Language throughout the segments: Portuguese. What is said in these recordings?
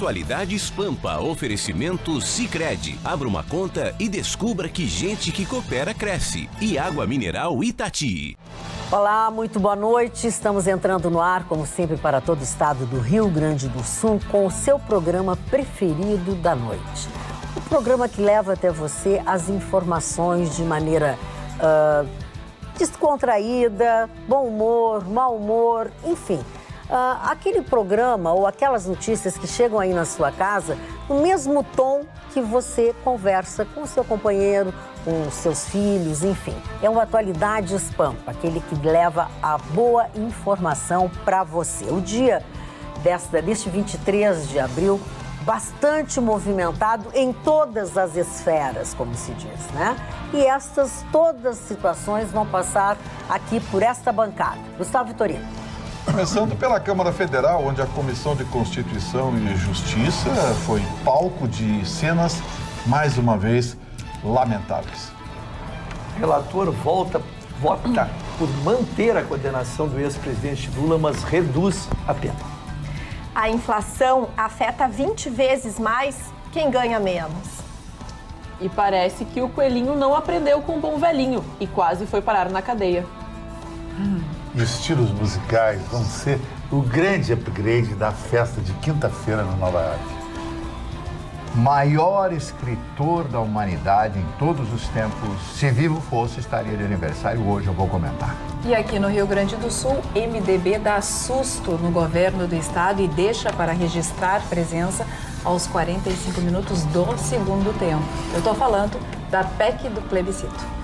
Atualidades Pampa, oferecimento Sicredi. Abra uma conta e descubra que gente que coopera cresce. E Água Mineral Itati. Olá, muito boa noite. Estamos entrando no ar, como sempre, para todo o estado do Rio Grande do Sul, com o seu programa preferido da noite. O programa que leva até você as informações de maneira descontraída, bom humor, mau humor, enfim. Aquele programa ou aquelas notícias que chegam aí na sua casa no mesmo tom que você conversa com o seu companheiro, com os seus filhos, enfim. É o Atualidades Pampa, aquele que leva a boa informação para você. O dia deste 23 de abril, bastante movimentado em todas as esferas, como se diz, né? E todas as situações vão passar aqui por esta bancada. Gustavo Vitorino. Começando pela Câmara Federal, onde a Comissão de Constituição e Justiça foi palco de cenas, mais uma vez, lamentáveis. O relator vota por manter a condenação do ex-presidente Lula, mas reduz a pena. A inflação afeta 20 vezes mais quem ganha menos. E parece que o coelhinho não aprendeu com o bom velhinho e quase foi parar na cadeia. Os estilos musicais vão ser o grande upgrade da festa de quinta-feira no Nova York. Maior escritor da humanidade em todos os tempos, se vivo fosse, estaria de aniversário hoje, eu vou comentar. E aqui no Rio Grande do Sul, MDB dá susto no governo do estado e deixa para registrar presença aos 45 minutos do segundo tempo. Eu estou falando da PEC do plebiscito.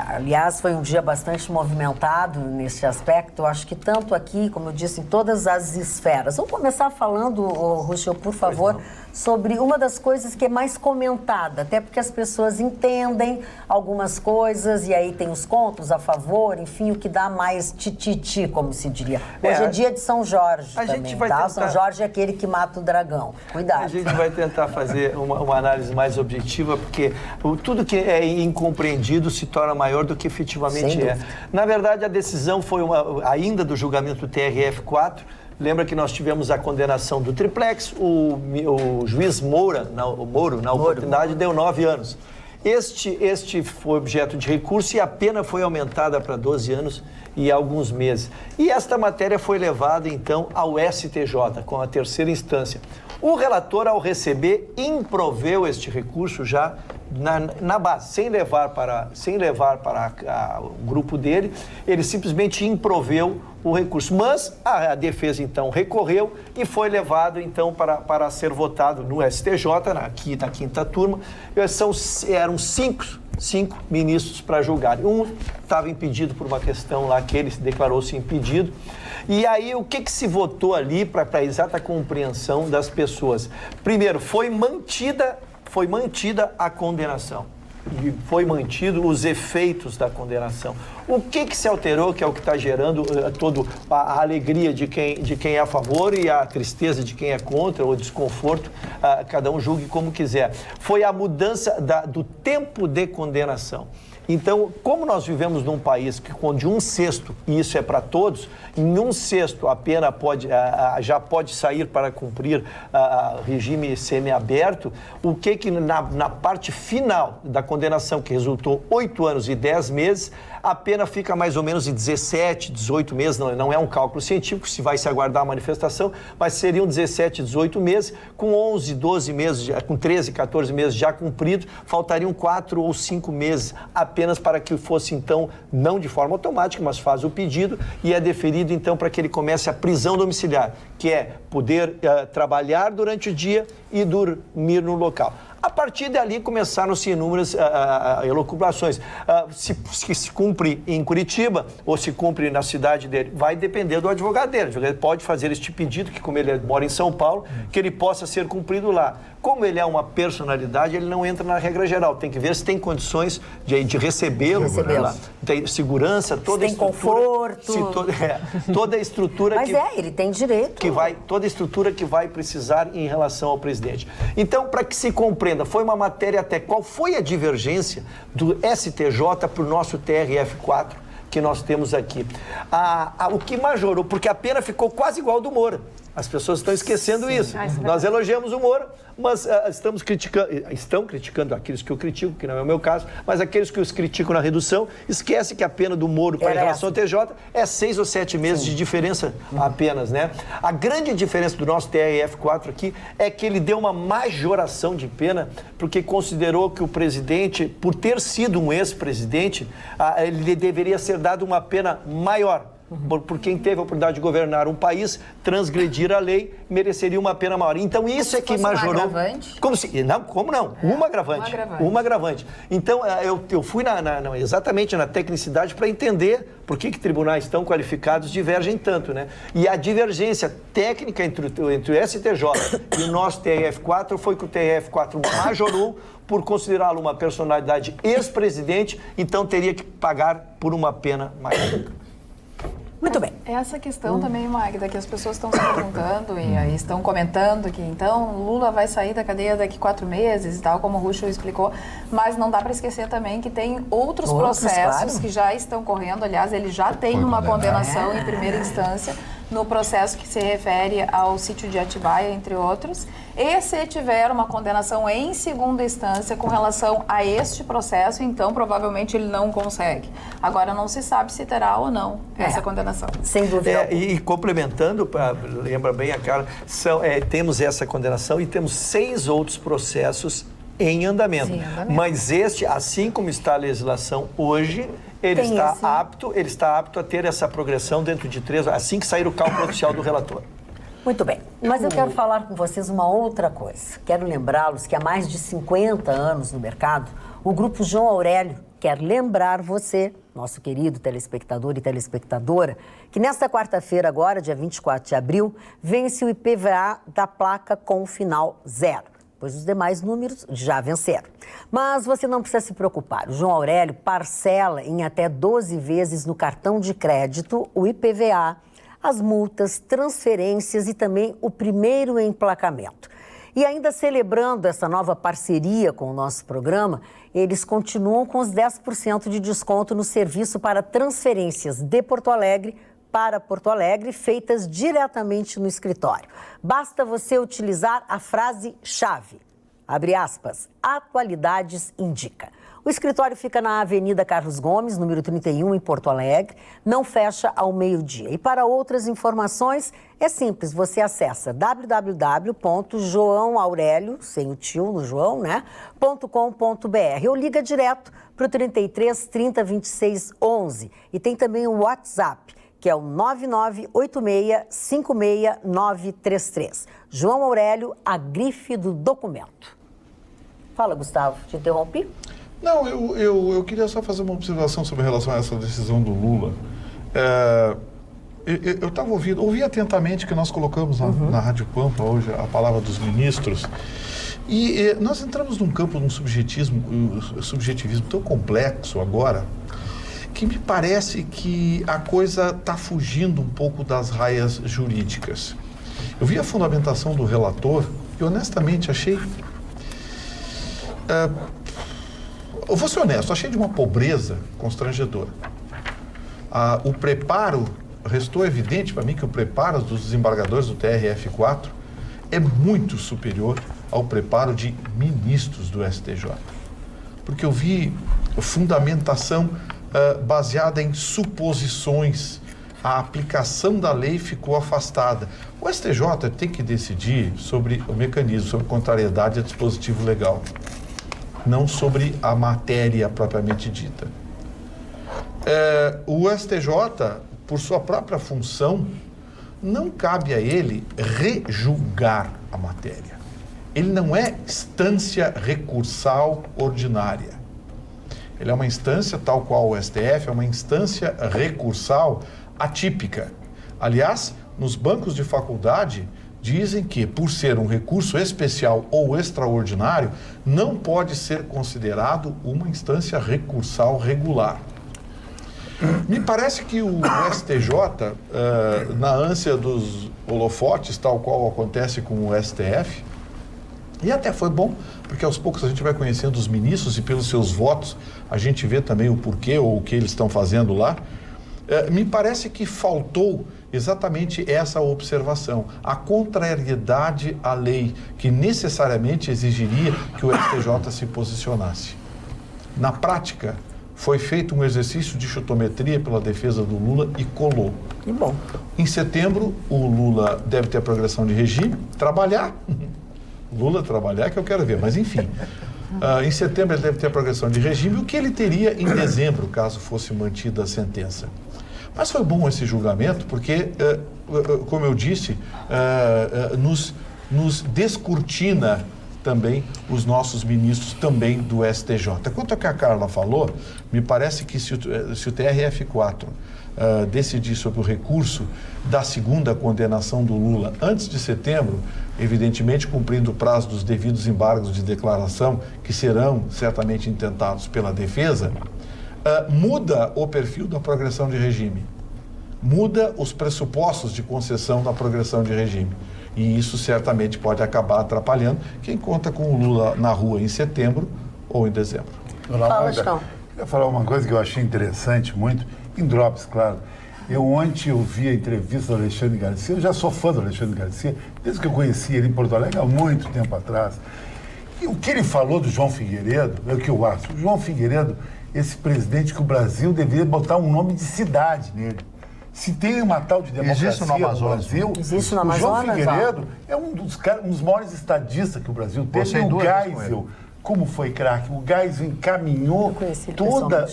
Aliás, foi um dia bastante movimentado nesse aspecto. Eu acho que tanto aqui, como eu disse, em todas as esferas. Vamos começar falando, Ruschel, por favor, sobre uma das coisas que é mais comentada, até porque as pessoas entendem algumas coisas e aí tem os contos a favor, enfim, o que dá mais tititi, como se diria. Hoje é dia de São Jorge também, tá? Tentar... São Jorge é aquele que mata o dragão. Cuidado. A gente vai tentar fazer uma análise mais objetiva, porque tudo que é incompreendido se torna maior do que efetivamente é. Na verdade, a decisão foi ainda do julgamento do TRF4. Lembra que nós tivemos a condenação do triplex, o juiz Moro, na oportunidade, deu 9 anos. Este foi objeto de recurso e a pena foi aumentada para 12 anos e alguns meses. E esta matéria foi levada, então, ao STJ, com a terceira instância. O relator, ao receber, improveu este recurso já na base, sem levar para o grupo dele, ele simplesmente improveu o recurso. Mas a defesa, então, recorreu e foi levado, então, para ser votado no STJ, aqui na quinta turma. Eram cinco ministros para julgar. Um estava impedido por uma questão lá que ele declarou-se impedido. E aí, o que se votou ali para a exata compreensão das pessoas? Primeiro, foi mantida a condenação. E foi mantido os efeitos da condenação. O que se alterou, que é o que está gerando toda a alegria de quem é a favor e a tristeza de quem é contra, ou desconforto, cada um julgue como quiser. Foi a mudança do tempo de condenação. Então, como nós vivemos num país que, onde 1/6, e isso é para todos, em 1/6 a pena já pode sair para cumprir regime semiaberto, o que na parte final da condenação, que resultou 8 anos e 10 meses, a pena fica mais ou menos em 17, 18 meses, não é um cálculo científico, se vai se aguardar a manifestação, mas seriam 17, 18 meses, com 11, 12 meses, com 13, 14 meses já cumpridos, faltariam 4 ou 5 meses apenas para que fosse, então, não de forma automática, mas faz o pedido e é deferido, então, para que ele comece a prisão domiciliar, que é poder trabalhar durante o dia e dormir no local. A partir dali começaram-se inúmeras elucubrações. Se cumpre em Curitiba ou se cumpre na cidade dele, vai depender do advogado dele. O advogado pode fazer este pedido, que como ele mora em São Paulo, que ele possa ser cumprido lá. Como ele é uma personalidade, ele não entra na regra geral. Tem que ver se tem condições de recebê-lo lá. Tem segurança, toda a estrutura. Tem conforto. Toda a estrutura Mas ele tem direito. Toda a estrutura que vai precisar em relação ao presidente. Então, para que se compreenda, foi uma matéria até qual foi a divergência do STJ para o nosso TRF4 que nós temos aqui. O que majorou, porque a pena ficou quase igual ao do Moura. As pessoas estão esquecendo isso. Nós elogiamos o Moura, mas estão criticando aqueles que eu critico, que não é o meu caso, mas aqueles que os criticam na redução, esquece que a pena do Moro para em relação ao TJ é 6 ou 7 meses de diferença apenas, né? A grande diferença do nosso TRF4 aqui é que ele deu uma majoração de pena, porque considerou que o presidente, por ter sido um ex-presidente, ele deveria ser dado uma pena maior. Por quem teve a oportunidade de governar um país, transgredir a lei, mereceria uma pena maior. Então, isso é que majorou... Um agravante? Como não? Uma agravante. Uma agravante. Então, eu fui exatamente na tecnicidade para entender por que tribunais tão qualificados divergem tanto, né? E a divergência técnica entre o STJ e o nosso TRF4 foi que o TRF4 majorou por considerá-lo uma personalidade ex-presidente, então teria que pagar por uma pena maior. Muito bem. Essa questão também, Magda, que as pessoas estão se perguntando e aí estão comentando que então Lula vai sair da cadeia daqui 4 meses e tal, como o Rucho explicou, mas não dá para esquecer também que tem outros processos que já estão correndo. Aliás, ele já tem uma condenação em primeira instância no processo que se refere ao sítio de Atibaia, entre outros. E se tiver uma condenação em segunda instância com relação a este processo, então provavelmente ele não consegue. Agora não se sabe se terá ou não essa condenação. Sem dúvida. E complementando, lembra bem a Carla, temos essa condenação e temos 6 outros processos em andamento. Mas este, assim como está a legislação hoje, ele está apto a ter essa progressão dentro de 3, assim que sair o cálculo oficial do relator. Muito bem, mas eu quero falar com vocês uma outra coisa. Quero lembrá-los que há mais de 50 anos no mercado, o Grupo João Aurélio quer lembrar você, nosso querido telespectador e telespectadora, que nesta quarta-feira agora, dia 24 de abril, vence o IPVA da placa com final 0. Pois os demais números já venceram. Mas você não precisa se preocupar. O João Aurélio parcela em até 12 vezes no cartão de crédito o IPVA, as multas, transferências e também o primeiro emplacamento. E ainda celebrando essa nova parceria com o nosso programa, eles continuam com os 10% de desconto no serviço para transferências de Porto Alegre para Porto Alegre, feitas diretamente no escritório. Basta você utilizar a frase-chave, abre aspas, atualidades indica. O escritório fica na Avenida Carlos Gomes, número 31, em Porto Alegre, não fecha ao meio-dia. E para outras informações, é simples, você acessa www.joaoaurelio, sem o tio no João, né, .com.br ou liga direto para o 33 30 26 11. E tem também o WhatsApp, que é o 9986-56933. João Aurélio, a grife do documento. Fala, Gustavo, te interrompi? Não, eu queria só fazer uma observação sobre relação a essa decisão do Lula. Eu estava ouvi atentamente que nós colocamos na Rádio Pampa hoje a palavra dos ministros, e nós entramos num campo de um subjetivismo tão complexo agora, que me parece que a coisa está fugindo um pouco das raias jurídicas. Eu vi a fundamentação do relator e honestamente achei... eu vou ser honesto, achei de uma pobreza constrangedora. O preparo, restou evidente para mim que o preparo dos desembargadores do TRF4 é muito superior ao preparo de ministros do STJ. Porque eu vi fundamentação baseada em suposições, a aplicação da lei ficou afastada. O STJ tem que decidir sobre o mecanismo, sobre contrariedade a dispositivo legal, não sobre a matéria propriamente dita. O STJ, por sua própria função, não cabe a ele rejulgar a matéria. Ele não é instância recursal ordinária. Ele é uma instância, tal qual o STF, é uma instância recursal atípica. Aliás, nos bancos de faculdade, dizem que, por ser um recurso especial ou extraordinário, não pode ser considerado uma instância recursal regular. Me parece que o STJ, na ânsia dos holofotes, tal qual acontece com o STF, e até foi bom, porque aos poucos a gente vai conhecendo os ministros e pelos seus votos a gente vê também o porquê ou o que eles estão fazendo lá. Me parece que faltou exatamente essa observação, a contrariedade à lei, que necessariamente exigiria que o STJ se posicionasse. Na prática, foi feito um exercício de chutometria pela defesa do Lula e colou. Que bom. Em setembro, o Lula deve ter a progressão de regime, trabalhar. Lula trabalhar, que eu quero ver, mas enfim. Em setembro ele deve ter a progressão de regime, o que ele teria em dezembro, caso fosse mantida a sentença. Mas foi bom esse julgamento, porque, como eu disse, nos descortina também os nossos ministros também do STJ. Quanto ao que a Carla falou, me parece que se o TRF4 decidir sobre o recurso da segunda condenação do Lula antes de setembro, evidentemente cumprindo o prazo dos devidos embargos de declaração, que serão certamente intentados pela defesa, muda o perfil da progressão de regime, muda os pressupostos de concessão da progressão de regime. E isso certamente pode acabar atrapalhando quem conta com o Lula na rua em setembro ou em dezembro. Fala, Chão. Eu queria falar uma coisa que eu achei interessante muito, em drops, claro. Ontem eu vi a entrevista do Alexandre Garcia, eu já sou fã do Alexandre Garcia, desde que eu conheci ele em Porto Alegre há muito tempo atrás. E o que ele falou do João Figueiredo, é o que eu acho. O João Figueiredo, esse presidente que o Brasil deveria botar um nome de cidade nele. Se tem uma tal de democracia no Brasil, existe no o João Amazonas, Figueiredo é um dos maiores estadistas que o Brasil teve. E o Geisel, como foi craque, o Geisel encaminhou toda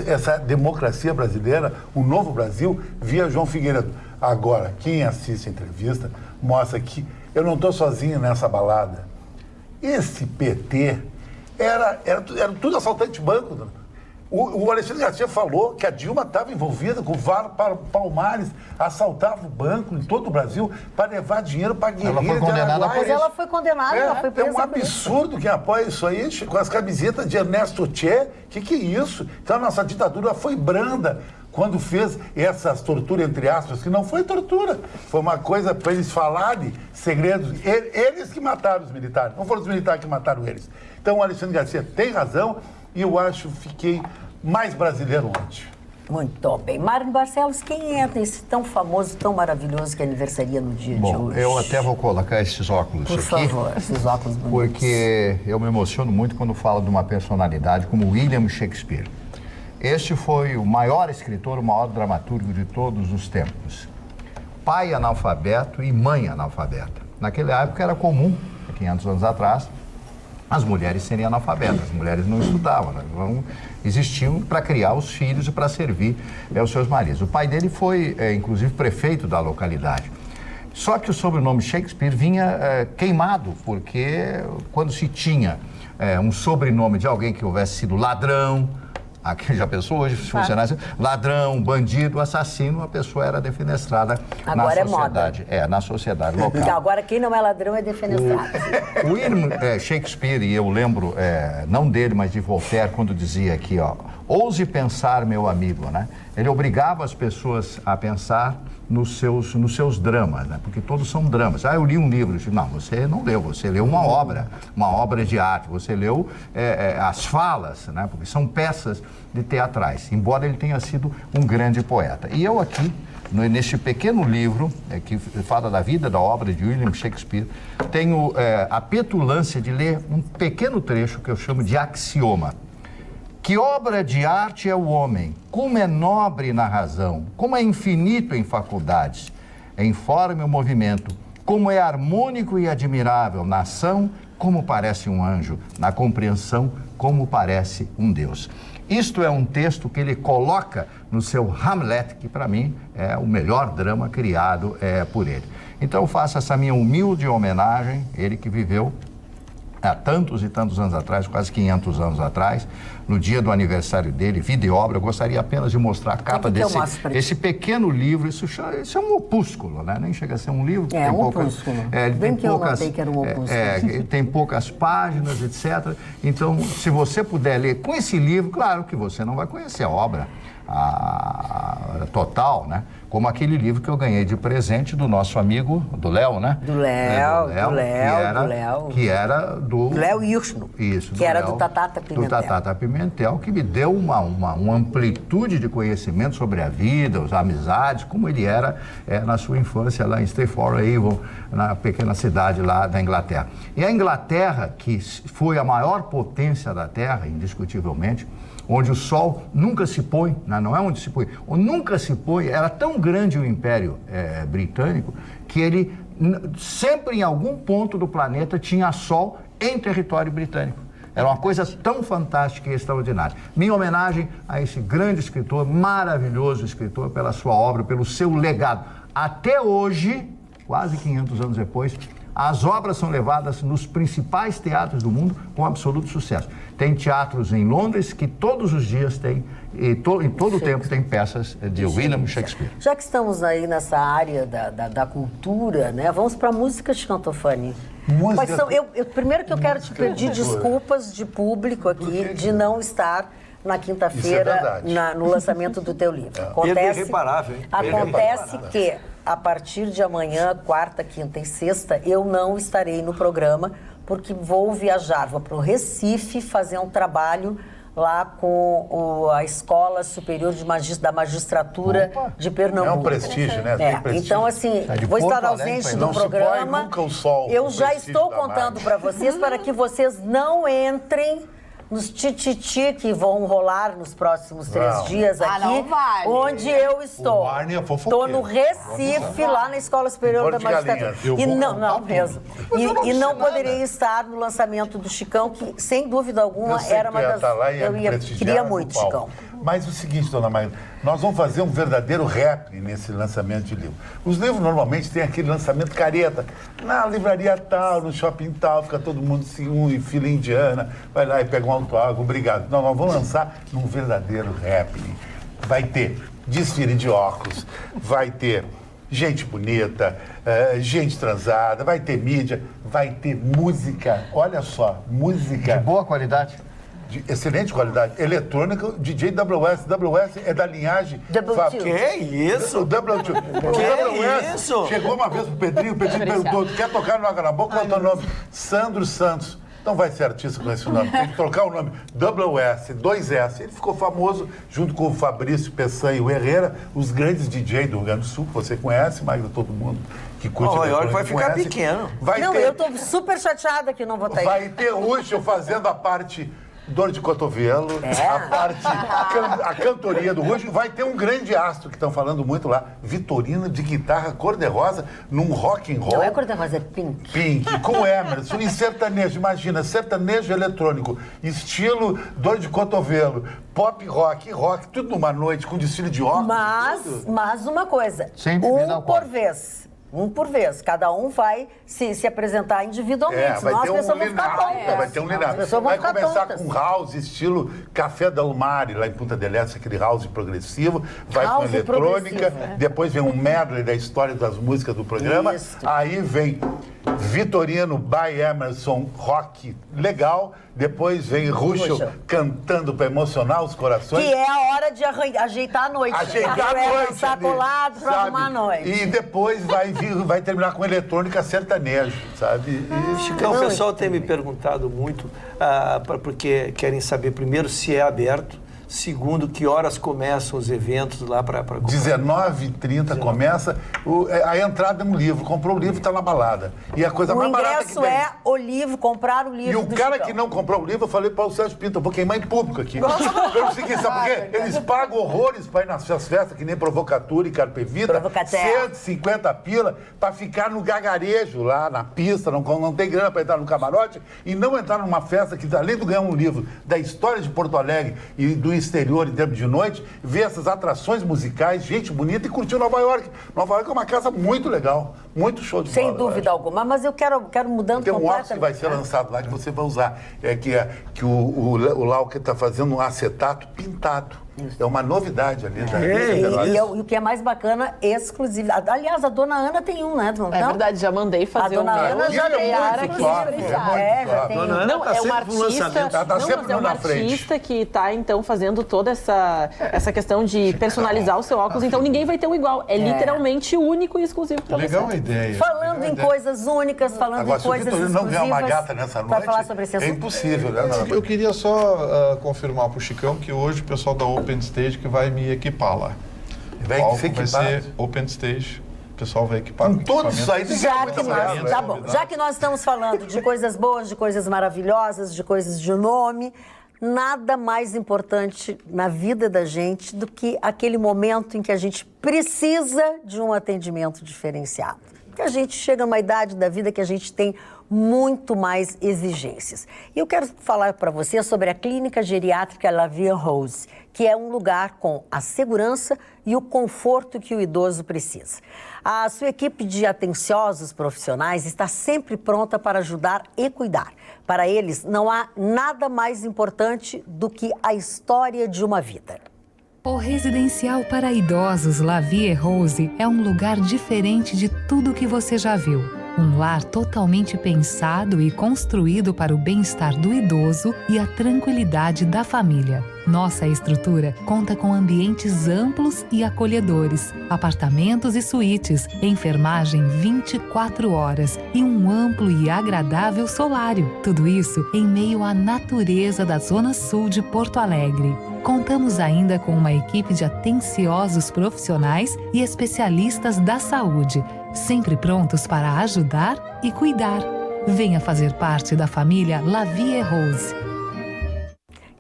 essa democracia brasileira, o novo Brasil, via João Figueiredo. Agora, quem assiste a entrevista mostra que eu não estou sozinho nessa balada. Esse PT era tudo assaltante de banco. O Alexandre Garcia falou que a Dilma estava envolvida com o Varo Palmares, assaltava o banco em todo o Brasil para levar dinheiro para a guerrilha. Ela foi condenada por isso. Mas ela foi condenada, ela foi presa. É um absurdo quem apoia isso aí, com as camisetas de Ernesto Che. Que é isso? Então a nossa ditadura foi branda quando fez essas torturas, entre aspas, que não foi tortura. Foi uma coisa para eles falarem segredos. Eles que mataram os militares, não foram os militares que mataram eles. Então o Alexandre Garcia tem razão e eu acho que fiquei mais brasileiro ontem. Muito bem. Mário Barcelos, quem é esse tão famoso, tão maravilhoso que aniversaria no dia de hoje? Eu até vou colocar esses óculos aqui. Por favor, esses óculos bonitos. Porque eu me emociono muito quando falo de uma personalidade como William Shakespeare. Este foi o maior escritor, o maior dramaturgo de todos os tempos. Pai analfabeto e mãe analfabeta. Naquela época era comum, 500 anos atrás, as mulheres serem analfabetas, as mulheres não estudavam, não existiam para criar os filhos e para servir os seus maridos. O pai dele foi, inclusive, prefeito da localidade. Só que o sobrenome Shakespeare vinha queimado, porque quando se tinha um sobrenome de alguém que houvesse sido ladrão, aqui já pensou hoje, se funcionasse, ladrão, bandido, assassino, a pessoa era defenestrada na sociedade. Na sociedade local. Então, agora quem não é ladrão é defenestrado. O William Shakespeare, e eu lembro, não dele, mas de Voltaire, quando dizia aqui, ouse pensar, meu amigo, né? Ele obrigava as pessoas a pensar nos seus dramas, né? Porque todos são dramas. Eu li um livro. Não, você não leu, você leu uma obra de arte, você leu as falas, né? Porque são peças de teatrais, embora ele tenha sido um grande poeta. E eu aqui, neste pequeno livro, que fala da vida, da obra de William Shakespeare, tenho a petulância de ler um pequeno trecho que eu chamo de axioma. Que obra de arte é o homem, como é nobre na razão, como é infinito em faculdades, em forma e movimento, como é harmônico e admirável na ação, como parece um anjo, na compreensão, como parece um Deus. Isto é um texto que ele coloca no seu Hamlet, que para mim é o melhor drama criado por ele. Então eu faço essa minha humilde homenagem, ele que viveu há tantos e tantos anos atrás, quase 500 anos atrás, no dia do aniversário dele, vida e obra. Eu gostaria apenas de mostrar a capa desse pequeno livro. Isso é um opúsculo, né? Nem chega a ser um livro. É um opúsculo. Bem que eu notei que era um opúsculo. Tem poucas páginas, etc. Então, se você puder ler com esse livro, claro que você não vai conhecer a obra, total, né? Como aquele livro que eu ganhei de presente do nosso amigo, do Léo, né? Do Léo. Que era do... Léo Hirschno. Isso. Que era do Tatata Pimentel. Do Tatata Pimentel, que me deu uma amplitude de conhecimento sobre a vida, as amizades, como ele era na sua infância lá em Stratford-on-Avon, na pequena cidade lá da Inglaterra. E a Inglaterra, que foi a maior potência da Terra, indiscutivelmente, onde o sol nunca se põe, não é onde se põe, onde nunca se põe, era tão grande o Império Britânico que ele sempre em algum ponto do planeta tinha sol em território britânico. Era uma coisa tão fantástica e extraordinária. Minha homenagem a esse grande escritor, maravilhoso escritor, pela sua obra, pelo seu legado. Até hoje, quase 500 anos depois, as obras são levadas nos principais teatros do mundo com absoluto sucesso. Tem teatros em Londres que todos os dias tem, em todo o tempo tem peças de William Shakespeare. Já que estamos aí nessa área da cultura, né? Vamos para a música, Chicão Tofani. Primeiro que eu quero te pedir desculpas de público aqui, de não estar na quinta-feira no lançamento do teu livro. Acontece, irreparável, hein? Acontece que a partir de amanhã, quarta, quinta e sexta, eu não estarei no programa, porque vou viajar, vou para o Recife fazer um trabalho lá com a Escola Superior da Magistratura de Pernambuco. É um prestígio, né? Tem prestígio. Então, assim, vou estar ausente do programa. Nunca o sol, eu já estou contando para vocês, para que vocês não entrem nos tititi que vão rolar nos próximos 3 dias aqui, onde eu estou. Estou no Recife, lá na Escola Superior da Magistratura. E não poderia estar no lançamento do Chicão, que sem dúvida alguma era uma das... queria muito, Chicão. Mas o seguinte, dona Maíra, nós vamos fazer um verdadeiro rap nesse lançamento de livro. Os livros normalmente têm aquele lançamento careta. Na livraria tal, no shopping tal, fica todo mundo em fila indiana, vai lá e pega um autógrafo, obrigado. Não, nós vamos lançar num verdadeiro rap. Vai ter desfile de óculos, vai ter gente bonita, gente transada, vai ter mídia, vai ter música, olha só, música... De boa qualidade. De excelente qualidade. Eletrônica, DJ WS. WS é da linhagem... Que isso? O WS. Que isso? Chegou uma vez pro Pedrinho, o Pedrinho perguntou, quer tocar no Água na Boca? Qual é o teu nome? Sandro Santos. Não vai ser artista com esse nome, tem que trocar o nome. WS, 2S. Ele ficou famoso junto com o Fabrício Peçanha e o Herrera, os grandes DJ do Rio Grande do Sul, que você conhece, mais de todo mundo que curte. Nova York vai ficar pequeno. Eu tô super chateada que não vou estar aí. Vai ter Ruxo fazendo a parte... dor de cotovelo, a cantoria do Ruxo. Vai ter um grande astro que estão falando muito lá, Vitorino de guitarra cor-de-rosa, num rock and roll. Não é cor-de-rosa, é pink. Pink, com Emerson e sertanejo. Imagina, sertanejo eletrônico, estilo dor de cotovelo, pop rock, tudo numa noite, com desfile de óculos. Mas uma coisa, um por vez. Cada um vai se apresentar individualmente, senão as pessoas vão ficar tontas. Vai ter um linário. Vai começar com house, estilo Café Del Mar, lá em Punta del Este, aquele house progressivo. Vai com eletrônica. Depois vem um medley da história das músicas do programa. Aí vem Vitorino by Emerson, rock legal. Depois vem Ruxo cantando para emocionar os corações. Que é a hora de ajeitar a noite. Ajeitar a noite. Estar colado para arrumar a noite. E depois vai terminar com eletrônica sertanejo, sabe? Chicão, o pessoal tem me perguntado muito, porque querem saber, primeiro, se é aberto. Segundo, que horas começam os eventos lá para 19h30 começa a entrada no livro. Comprou o livro, está na balada. E a coisa mais barata que tem. O ingresso é o livro, comprar o livro. E o cara que não comprou o livro, eu falei para o Sérgio Pinto, eu vou queimar em público aqui. Pelo seguinte, sabe por quê? Eles pagam horrores para ir nas festas, que nem Provocatura e Carpe Vita, 150 pila, para ficar no gagarejo lá na pista, não tem grana para entrar no camarote, e não entrar numa festa que, além de ganhar um livro da história de Porto Alegre e do exterior em tempo de noite, ver essas atrações musicais, gente bonita, e curtir Nova York. Nova York é uma casa muito legal, muito show de bola. Sem dúvida alguma, mas eu quero mudando completamente. Tem um óculos que vai ser lançado lá que você vai usar, que o Lau que está fazendo um acetato pintado. É uma novidade ali. E o que é mais bacana, exclusivo. Aliás, a dona Ana tem um, né? Não? É verdade, já mandei fazer a dona Ana já tem já tem. Não, é uma artista que está, então, fazendo toda essa questão de personalizar o seu óculos. Então, ninguém vai ter um igual. É literalmente único e exclusivo para você. Legal a ideia. Falando em coisas únicas, falando em coisas exclusivas... não ganhar uma gata nessa noite, falar sobre esse assunto. É impossível, né? Eu queria só confirmar para o Chicão que hoje o pessoal da Open Stage que vai me equipar lá. Vai ser Open Stage. O pessoal vai equipar com tudo isso aí. Já que nós estamos falando de coisas boas, de coisas maravilhosas, de coisas de nome, nada mais importante na vida da gente do que aquele momento em que a gente precisa de um atendimento diferenciado. Porque a gente chega numa idade da vida que a gente tem muito mais exigências. E eu quero falar para você sobre a Clínica Geriátrica La Vie Rose, que é um lugar com a segurança e o conforto que o idoso precisa. A sua equipe de atenciosos profissionais está sempre pronta para ajudar e cuidar. Para eles, não há nada mais importante do que a história de uma vida. O residencial para idosos La Vie Rose é um lugar diferente de tudo que você já viu. Um lar totalmente pensado e construído para o bem-estar do idoso e a tranquilidade da família. Nossa estrutura conta com ambientes amplos e acolhedores, apartamentos e suítes, enfermagem 24 horas e um amplo e agradável solário. Tudo isso em meio à natureza da Zona Sul de Porto Alegre. Contamos ainda com uma equipe de atenciosos profissionais e especialistas da saúde, sempre prontos para ajudar e cuidar. Venha fazer parte da família La Vie Rose.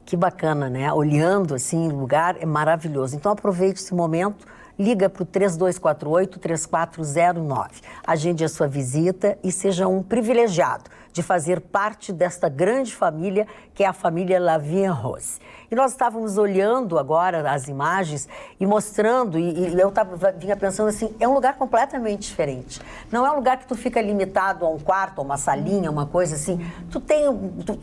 Que bacana, né? Olhando assim o lugar é maravilhoso. Então aproveite esse momento, liga para o 3248-3409. Agende a sua visita e seja um privilegiado de fazer parte desta grande família que é a família La Vie Rose. E nós estávamos olhando agora as imagens e mostrando, e eu vinha pensando assim, é um lugar completamente diferente. Não é um lugar que tu fica limitado a um quarto, a uma salinha, uma coisa assim. Tu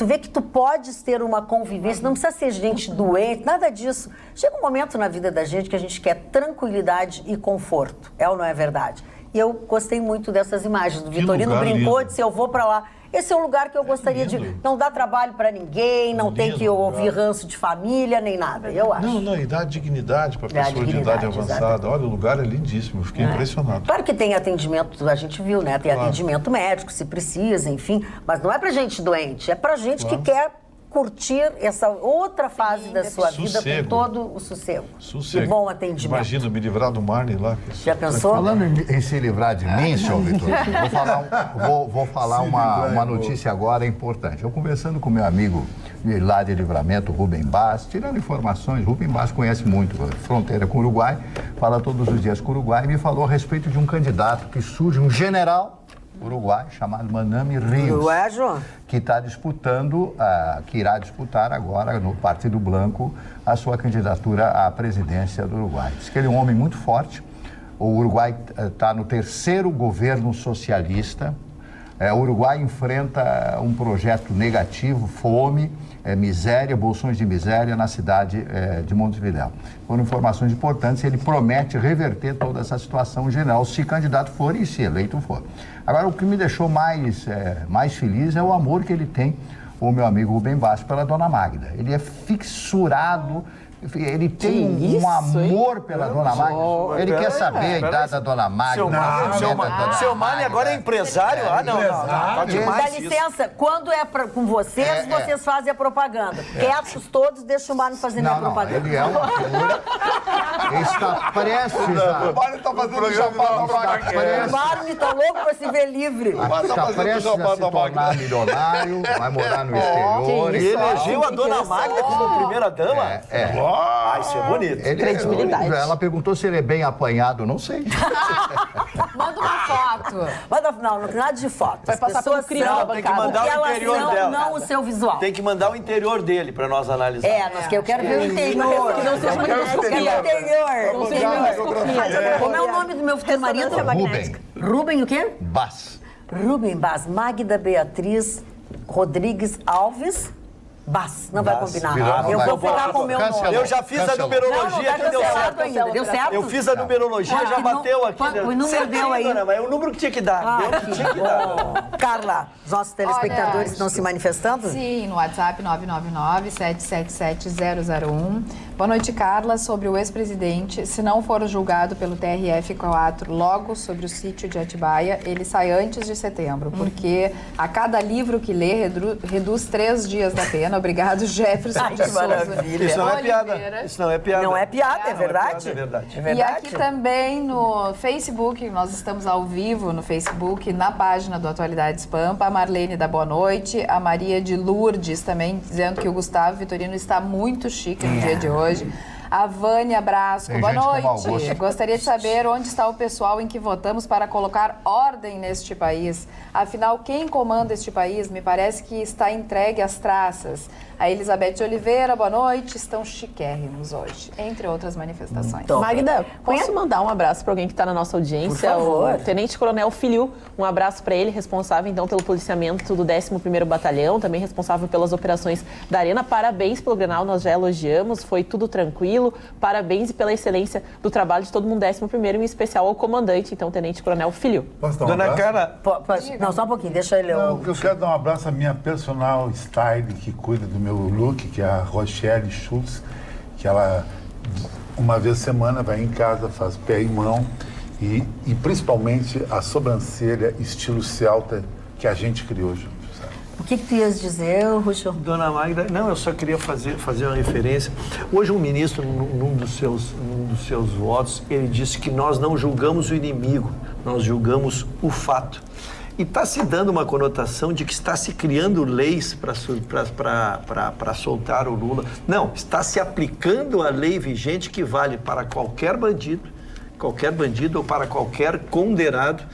vê que tu podes ter uma convivência, não precisa ser gente doente, nada disso. Chega um momento na vida da gente que a gente quer tranquilidade e conforto. É ou não é verdade? E eu gostei muito dessas imagens. O Vitorino brincou, disse, eu vou para lá. Esse é um lugar que eu gostaria de... Não dá trabalho para ninguém, não tem que ouvir ranço de família, nem nada, eu acho. Não, e dá dignidade para pessoa de idade avançada. Exatamente. Olha, o lugar é lindíssimo, eu fiquei impressionado. Claro que tem atendimento, a gente viu, né? Tem atendimento médico, se precisa, enfim. Mas não é para gente doente, é para gente que quer curtir essa outra fase da sua vida com todo o sossego. E bom atendimento. Imagina, me livrar do Marne lá. Já pensou? Falando em se livrar de mim, senhor Vitor, vou falar uma notícia agora importante. Eu conversando com meu amigo lá de Livramento, Rubem Bas, tirando informações, Rubem Bas conhece muito a fronteira com o Uruguai, fala todos os dias com o Uruguai, e me falou a respeito de um candidato que surge, um general uruguai chamado Manami Rios, que está disputando, que irá disputar agora no Partido Blanco a sua candidatura à presidência do Uruguai. Diz que ele é um homem muito forte. O Uruguai está no terceiro governo socialista. O Uruguai enfrenta um projeto negativo, fome, miséria, bolsões de miséria na cidade de Montevidéu. Foram informações importantes. Ele promete reverter toda essa situação general, se candidato for e se eleito for. Agora, o que me deixou mais feliz é o amor que ele tem, o meu amigo Rubem Bas, pela dona Magda. Ele é fissurado, ele tem um amor pela dona Magda. Ele quer saber a idade da dona Magda. Seu Mani agora é empresário? Não. Tá demais. Dá licença, quando é com vocês, vocês fazem a propaganda. Quietos todos, deixa o Mani fazer minha propaganda. Ele é uma figura. Ele está prestes a... O Mani está fazendo o jabá da Magda. O Mani está louco para se ver livre. Está prestes a se tornar milionário, vai morar no exterior. E elegeu a dona Magda como primeira dama? Isso é bonito. Credibilidade. Ela perguntou se ele é bem apanhado, não sei. Manda uma foto. Não, nada de foto. Vai passar pelo crime da bancada. Tem que mandar o interior dela. Não o seu visual. Tem que mandar o interior dele para nós analisar. Eu quero ver o interior. Que não seja uma endoscopia. Não seja uma endoscopia. Como é o nome do meu futuro marido? Rubem o quê? Bas. Rubem Bas. Magda Beatriz Rodrigues Alves. Não vai combinar. Virou, Eu vai. vou ficar com o meu nome. Eu já fiz a numerologia que deu certo. Ainda. Deu certo? Eu fiz a numerologia, já bateu aqui. O número deu aí. Mas é o número que tinha que dar. Deu o que tinha que dar. Carla, os nossos telespectadores estão se manifestando? Sim, no WhatsApp 999-777-001. Boa noite, Carla. Sobre o ex-presidente, se não for julgado pelo TRF4 logo sobre o sítio de Atibaia, ele sai antes de setembro, porque a cada livro que lê reduz 3 dias da pena. Obrigado, Jefferson de Souza. Isso não é piada. Isso não é piada. Não é piada, é verdade. É verdade. E aqui também no Facebook, nós estamos ao vivo no Facebook, na página do Atualidades Pampa, a Marlene da Boa Noite, a Maria de Lourdes também dizendo que o Gustavo Vitorino está muito chique no dia de hoje. A Vânia Brasco, boa noite. Gostaria de saber onde está o pessoal em que votamos para colocar ordem neste país. Afinal, quem comanda este país me parece que está entregue às traças. A Elizabeth Oliveira, boa noite. Estão chiquérrimos hoje, entre outras manifestações. Magda, posso mandar um abraço para alguém que está na nossa audiência? Por favor. O Tenente Coronel Filiu, um abraço para ele, responsável então pelo policiamento do 11º Batalhão, também responsável pelas operações da Arena. Parabéns pelo Grenal, nós já elogiamos, foi tudo tranquilo. Parabéns e pela excelência do trabalho de todo mundo 11º, em especial ao comandante, então, Tenente Coronel Filiu. Posso dar um Dona abraço? Cara, Não, só um pouquinho, deixa ele... Eu quero dar um abraço à minha personal style, que cuida do meu look, que é a Rochelle Schultz, que ela, uma vez por semana, vai em casa, faz pé e mão, e principalmente a sobrancelha estilo celta que a gente criou junto. O que tu ias dizer, Ruxo? Dona Magda, não, eu só queria fazer uma referência. Hoje um ministro, num dos seus votos, ele disse que nós não julgamos o inimigo, nós julgamos o fato. E está se dando uma conotação de que está se criando leis para soltar o Lula. Não, está se aplicando a lei vigente que vale para qualquer bandido ou para qualquer condenado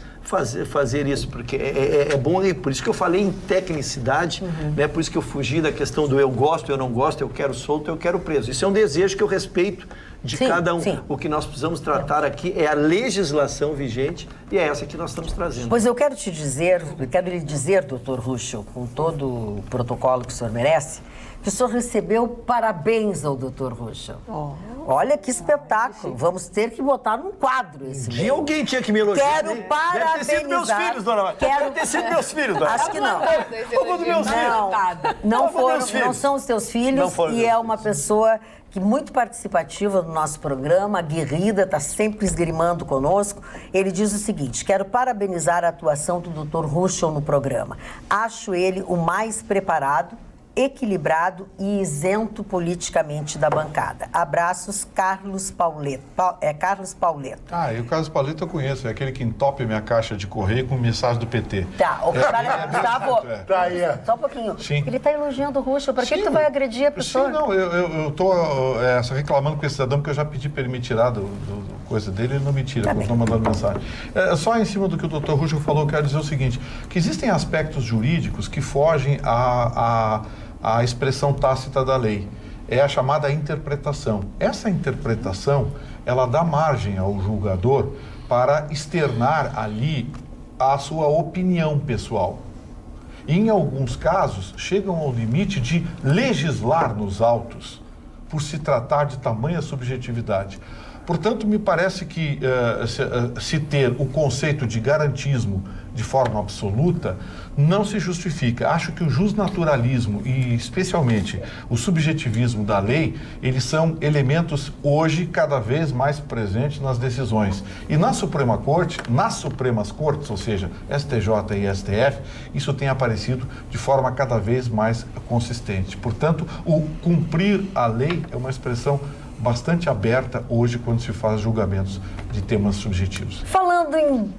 fazer isso, porque é bom, por isso que eu falei em tecnicidade, né? Por isso que eu fugi da questão do eu gosto, eu não gosto, eu quero solto, eu quero preso. Isso é um desejo que eu respeito de cada um. Sim. O que nós precisamos tratar aqui é a legislação vigente e é essa que nós estamos trazendo. Pois eu quero lhe dizer, doutor Ruxo, com todo o protocolo que o senhor merece, que o senhor recebeu parabéns ao doutor Ruxo. Olha que espetáculo. Vamos ter que botar num quadro esse livro. Alguém tinha que me elogiar. Quero parabenizar. Deve ter sido meus filhos, dona Maria. Deve ter sido meus filhos, dona Maria. Acho que não. Não são os teus filhos e é uma pessoa que muito participativa no nosso programa, aguerrida, está sempre esgrimando conosco. Ele diz o seguinte: quero parabenizar a atuação do Dr. Ruxo no programa. Acho ele o mais preparado, equilibrado e isento politicamente da bancada. Abraços, Carlos Pauleto. Carlos Pauleto. E o Carlos Pauleto eu conheço, é aquele que entope minha caixa de correio com mensagem do PT. Tá, Gustavo, Tá aí. só um pouquinho. Sim. Ele está elogiando o Ruxo, para que tu vai agredir a pessoa? Sim, não, eu tô só reclamando com esse cidadão, porque eu já pedi para ele me tirar do coisa dele, ele não me tira, continua mandando mensagem. Só em cima do que o doutor Ruxo falou, eu quero dizer o seguinte, que existem aspectos jurídicos que fogem a expressão tácita da lei. É a chamada interpretação. Essa interpretação, ela dá margem ao julgador para externar ali a sua opinião pessoal. E, em alguns casos, chegam ao limite de legislar nos autos, por se tratar de tamanha subjetividade. Portanto, me parece que se ter o conceito de garantismo de forma absoluta não se justifica. Acho que o justnaturalismo e, especialmente, o subjetivismo da lei, eles são elementos hoje cada vez mais presentes nas decisões. E na Suprema Corte, nas Supremas Cortes, ou seja, STJ e STF, isso tem aparecido de forma cada vez mais consistente. Portanto, o cumprir a lei é uma expressão bastante aberta hoje quando se faz julgamentos de temas subjetivos. Falando em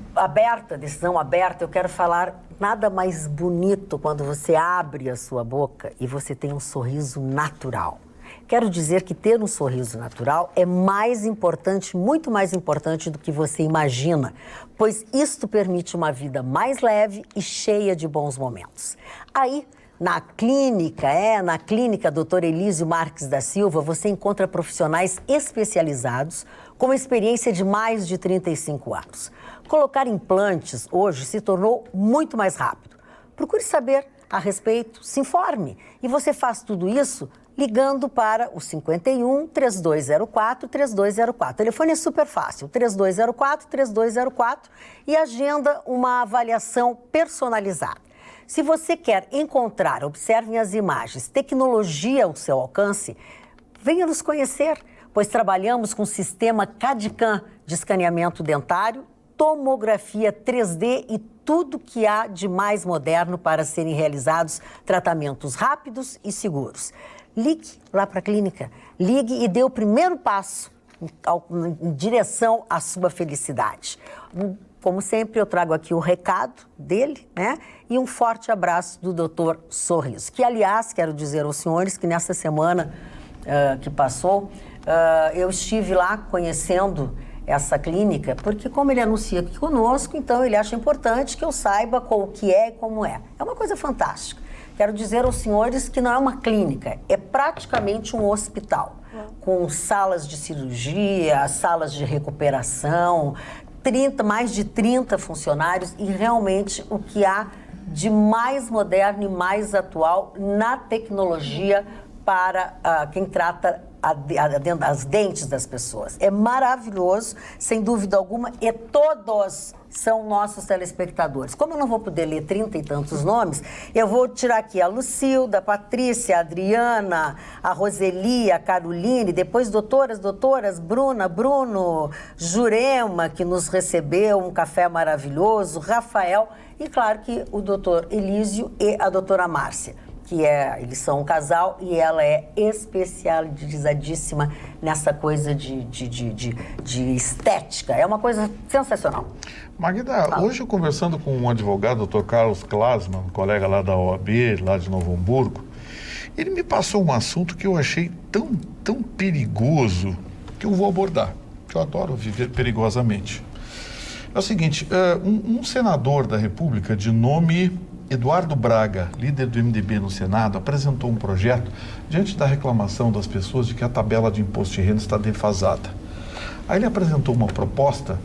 decisão aberta, eu quero falar nada mais bonito quando você abre a sua boca e você tem um sorriso natural. Quero dizer que ter um sorriso natural é mais importante, muito mais importante do que você imagina, pois isto permite uma vida mais leve e cheia de bons momentos. Aí, na clínica Dr. Elísio Marques da Silva, você encontra profissionais especializados com experiência de mais de 35 anos. Colocar implantes hoje se tornou muito mais rápido. Procure saber a respeito, se informe. E você faz tudo isso ligando para o 51 3204 3204. O telefone é super fácil, 3204 3204, e agenda uma avaliação personalizada. Se você quer encontrar, observem as imagens, tecnologia ao seu alcance, venha nos conhecer, pois trabalhamos com o sistema CAD/CAM de escaneamento dentário, tomografia 3D e tudo que há de mais moderno para serem realizados tratamentos rápidos e seguros. Ligue lá para a clínica, ligue e dê o primeiro passo em direção à sua felicidade. Como sempre, eu trago aqui o recado dele, né? E um forte abraço do Dr. Sorriso, que, aliás, quero dizer aos senhores que nessa semana que passou, eu estive lá conhecendo essa clínica, porque como ele anuncia aqui conosco, então ele acha importante que eu saiba o que é e como é. É uma coisa fantástica. Quero dizer aos senhores que não é uma clínica, é praticamente um hospital, com salas de cirurgia, salas de recuperação, mais de 30 funcionários e realmente o que há de mais moderno e mais atual na tecnologia para quem trata as dentes das pessoas. É maravilhoso, sem dúvida alguma, e todos são nossos telespectadores. Como eu não vou poder ler 30 e tantos nomes, eu vou tirar aqui a Lucilda, a Patrícia, a Adriana, a Roseli, a Caroline, depois doutoras, Bruna, Bruno, Jurema, que nos recebeu, um café maravilhoso, Rafael, e claro que o doutor Elísio e a doutora Márcia, que eles são um casal e ela é especializadíssima nessa coisa de estética. É uma coisa sensacional. Magda, hoje eu conversando com um advogado, o Dr. Carlos Klasman, um colega lá da OAB, lá de Novo Hamburgo, ele me passou um assunto que eu achei tão perigoso que eu vou abordar, que eu adoro viver perigosamente. É o seguinte, um senador da República de nome Eduardo Braga, líder do MDB no Senado, apresentou um projeto diante da reclamação das pessoas de que a tabela de imposto de renda está defasada. Aí ele apresentou uma proposta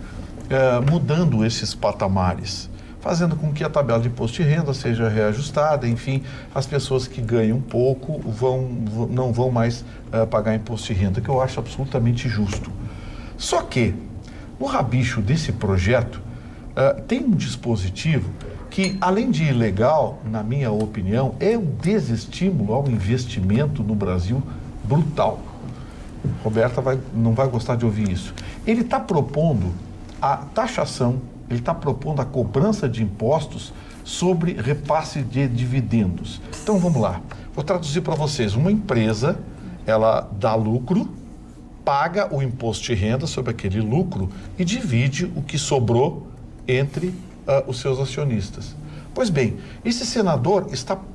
mudando esses patamares, fazendo com que a tabela de imposto de renda seja reajustada, enfim, as pessoas que ganham pouco não vão mais pagar imposto de renda, que eu acho absolutamente justo. Só que, no rabicho desse projeto, tem um dispositivo que, além de ilegal, na minha opinião, é um desestímulo ao investimento no Brasil brutal. Roberta não vai gostar de ouvir isso. Ele está propondo a taxação, ele está propondo a cobrança de impostos sobre repasse de dividendos. Então, vamos lá. Vou traduzir para vocês. Uma empresa, ela dá lucro, paga o imposto de renda sobre aquele lucro e divide o que sobrou entre os seus acionistas. Pois bem, esse senador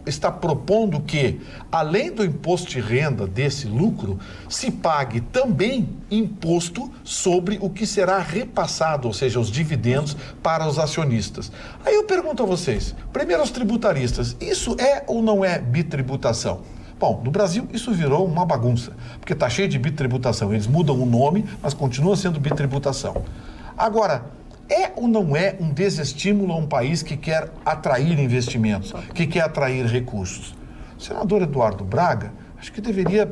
está propondo que, além do imposto de renda desse lucro, se pague também imposto sobre o que será repassado, ou seja, os dividendos para os acionistas. Aí eu pergunto a vocês, primeiro aos tributaristas, isso é ou não é bitributação? Bom, no Brasil isso virou uma bagunça, porque está cheio de bitributação. Eles mudam o nome, mas continua sendo bitributação. Agora, é ou não é um desestímulo a um país que quer atrair investimentos, que quer atrair recursos? O senador Eduardo Braga, acho que deveria,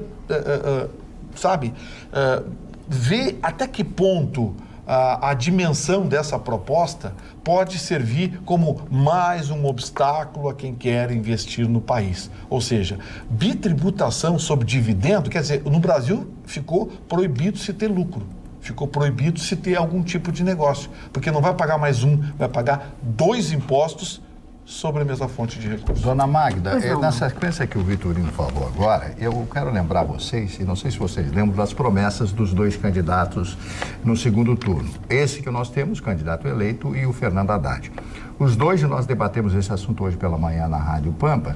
ver até que ponto a dimensão dessa proposta pode servir como mais um obstáculo a quem quer investir no país. Ou seja, bitributação sobre dividendo, quer dizer, no Brasil ficou proibido se ter lucro. Ficou proibido se ter algum tipo de negócio, porque não vai pagar mais um, vai pagar 2 impostos sobre a mesma fonte de recursos. Dona Magda, na sequência que o Vitorino falou agora, eu quero lembrar vocês, e não sei se vocês lembram das promessas dos 2 candidatos no segundo turno. Esse que nós temos, candidato eleito, e o Fernando Haddad. Os dois, nós debatemos esse assunto hoje pela manhã na Rádio Pampa,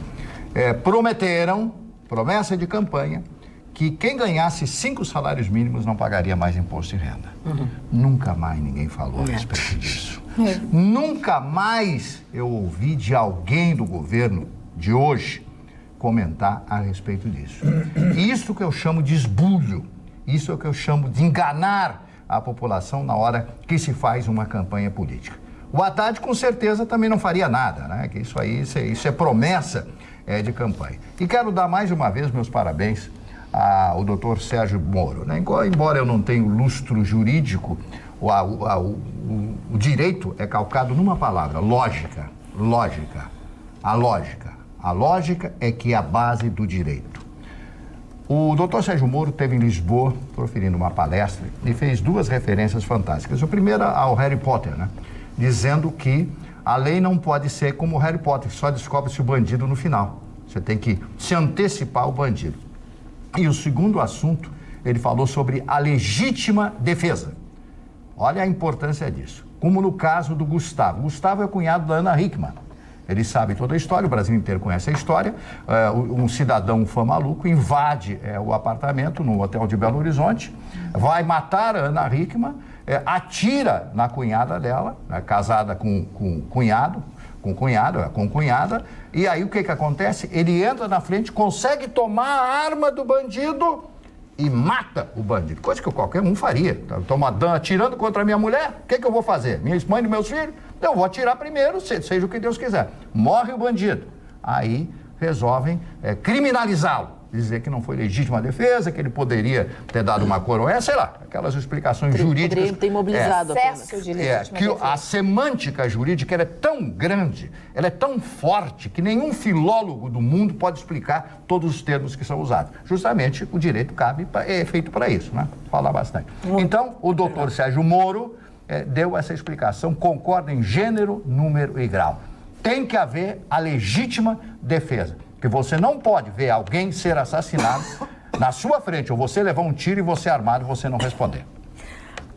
prometeram, promessa de campanha, que quem ganhasse 5 salários mínimos não pagaria mais imposto de renda. Nunca mais ninguém falou a respeito disso. Nunca mais eu ouvi de alguém do governo de hoje comentar a respeito disso. Isso que eu chamo de esbulho, isso é o que eu chamo de enganar a população na hora que se faz uma campanha política. O Haddad, com certeza, também não faria nada, né? Que isso é promessa de campanha. E quero dar mais uma vez meus parabéns ao doutor Sérgio Moro, né? Embora eu não tenha o lustro jurídico, o direito é calcado numa palavra, lógica. Lógica. A lógica. A lógica é que é a base do direito. O doutor Sérgio Moro esteve em Lisboa, proferindo uma palestra, e fez 2 referências fantásticas. A primeira ao Harry Potter, né? Dizendo que a lei não pode ser como o Harry Potter, que só descobre-se o bandido no final. Você tem que se antecipar ao bandido. E o segundo assunto, ele falou sobre a legítima defesa. Olha a importância disso. Como no caso do Gustavo. Gustavo é cunhado da Ana Hickman. Ele sabe toda a história, o Brasil inteiro conhece a história. Um cidadão, um fã maluco, invade o apartamento no hotel de Belo Horizonte, vai matar a Ana Hickman, atira na cunhada dela, casada com cunhada, e aí o que acontece? Ele entra na frente, consegue tomar a arma do bandido e mata o bandido, coisa que qualquer um faria. Estou atirando contra a minha mulher, o que eu vou fazer? Minha mãe e meus filhos? Eu vou atirar primeiro, seja o que Deus quiser. Morre o bandido. Aí resolvem criminalizá-lo. Dizer que não foi legítima defesa, que ele poderia ter dado uma coroa, sei lá, aquelas explicações jurídicas. Poderia ter imobilizado apenas. Que a semântica jurídica ela é tão grande, ela é tão forte, que nenhum filólogo do mundo pode explicar todos os termos que são usados. Justamente o direito é feito para isso, né? Falar bastante. Então, o doutor Sérgio Moro deu essa explicação, concorda em gênero, número e grau. Tem que haver a legítima defesa. Porque você não pode ver alguém ser assassinado na sua frente, ou você levar um tiro e você armado e você não responder.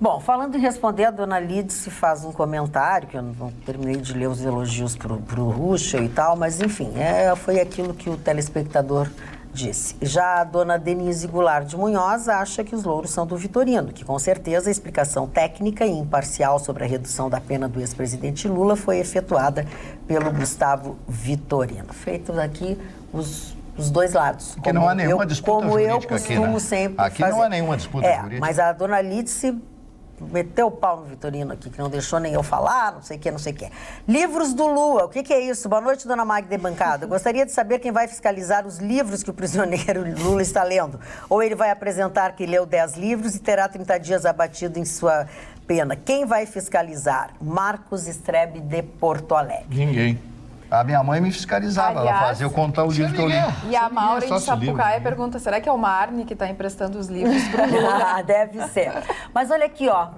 Bom, falando em responder, a dona Lídice faz um comentário, que eu não terminei de ler os elogios pro Ruschel e tal, mas enfim, foi aquilo que o telespectador disse. Já a dona Denise Goulart de Munhoz acha que os louros são do Vitorino, que com certeza a explicação técnica e imparcial sobre a redução da pena do ex-presidente Lula foi efetuada pelo Gustavo Vitorino. Feitos aqui os dois lados. Porque não há nenhuma disputa jurídica aqui, né? Como eu costumo sempre aqui fazer. Não há nenhuma disputa jurídica. Mas a dona Lídice meteu o pau no Vitorino aqui, que não deixou nem eu falar, não sei o que. Livros do Lula, o que é isso? Boa noite, dona Magda Bancada. Gostaria de saber quem vai fiscalizar os livros que o prisioneiro Lula está lendo. Ou ele vai apresentar que leu 10 livros e terá 30 dias abatido em sua pena. Quem vai fiscalizar? Marcos Strebe, de Porto Alegre. Ninguém. A minha mãe me fiscalizava, ela fazia eu contar o livro que eu li. E a Maura de Sapucaia pergunta, será que é o Marne que está emprestando os livros para o Lula? Deve ser. Mas olha aqui, ó,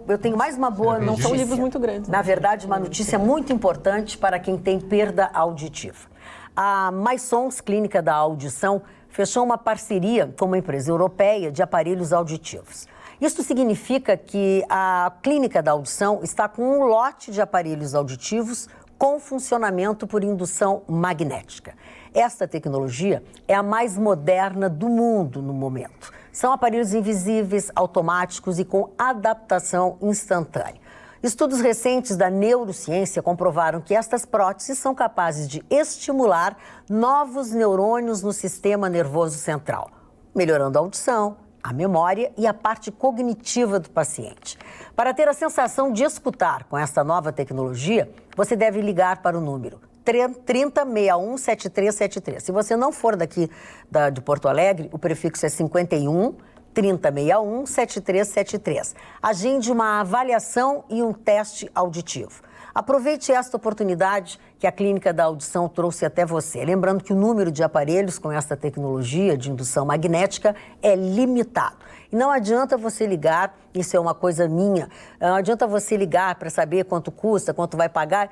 eu tenho mais uma boa notícia. Não são livros muito grandes. Na verdade, uma notícia muito importante para quem tem perda auditiva. A MySons, Clínica da Audição, fechou uma parceria com uma empresa europeia de aparelhos auditivos. Isso significa que a Clínica da Audição está com um lote de aparelhos auditivos com funcionamento por indução magnética. Esta tecnologia é a mais moderna do mundo no momento. São aparelhos invisíveis, automáticos e com adaptação instantânea. Estudos recentes da neurociência comprovaram que estas próteses são capazes de estimular novos neurônios no sistema nervoso central, melhorando a audição, a memória e a parte cognitiva do paciente. Para ter a sensação de escutar com esta nova tecnologia, você deve ligar para o número 3061-7373. Se você não for daqui de Porto Alegre, o prefixo é 51 3061-7373. Agende uma avaliação e um teste auditivo. Aproveite esta oportunidade que a Clínica da Audição trouxe até você. Lembrando que o número de aparelhos com esta tecnologia de indução magnética é limitado. E não adianta você ligar, isso é uma coisa minha, não adianta você ligar para saber quanto custa, quanto vai pagar.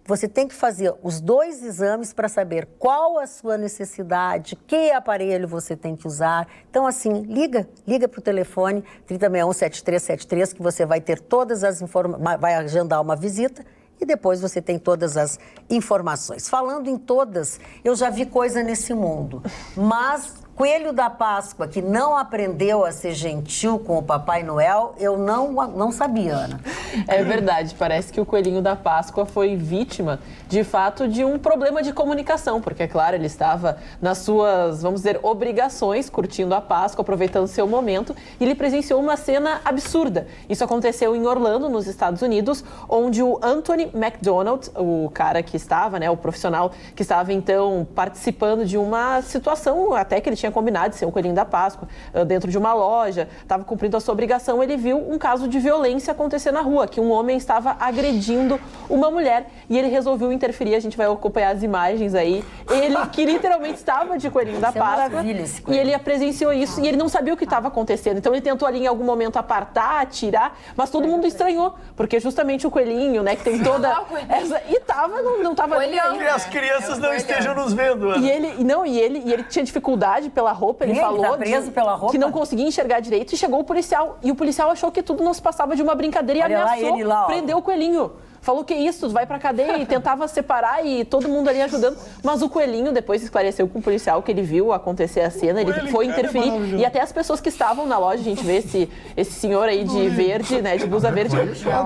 Você tem que fazer os 2 exames para saber qual a sua necessidade, que aparelho você tem que usar. Então, assim, liga para o telefone 3061-7373 que você vai ter todas as informações, vai agendar uma visita e depois você tem todas as informações. Falando em todas, eu já vi coisa nesse mundo, mas Coelho da Páscoa, que não aprendeu a ser gentil com o Papai Noel, eu não sabia, Ana. É verdade, parece que o Coelhinho da Páscoa foi vítima, de fato, de um problema de comunicação, porque, é claro, ele estava nas suas, vamos dizer, obrigações, curtindo a Páscoa, aproveitando seu momento, e ele presenciou uma cena absurda. Isso aconteceu em Orlando, nos Estados Unidos, onde o Anthony McDonald, o cara que estava, né, o profissional que estava, então, participando de uma situação, até que ele tinha combinado de ser um Coelhinho da Páscoa, dentro de uma loja, estava cumprindo a sua obrigação, ele viu um caso de violência acontecer na rua, que um homem estava agredindo uma mulher e ele resolveu interferir. A gente vai acompanhar as imagens aí. Ele que literalmente estava de Coelhinho da Páscoa e ele presenciou isso e ele não sabia o que estava acontecendo. Então ele tentou ali em algum momento apartar, atirar, mas todo mundo estranhou, porque justamente o Coelhinho, né, que tem toda essa... E não estava nem aí. E as crianças não estejam nos vendo. E ele tinha dificuldade pela roupa, ele falou tá preso pela roupa? que não conseguia enxergar direito e chegou o policial. E o policial achou que tudo não se passava de uma brincadeira e ameaçou prender o Coelhinho. Falou que isso, vai pra cadeia e tentava separar e todo mundo ali ajudando. Mas o Coelhinho depois esclareceu com o policial que ele viu acontecer a cena, ele foi interferir. E até as pessoas que estavam na loja, a gente vê esse senhor aí de verde, né, de blusa verde,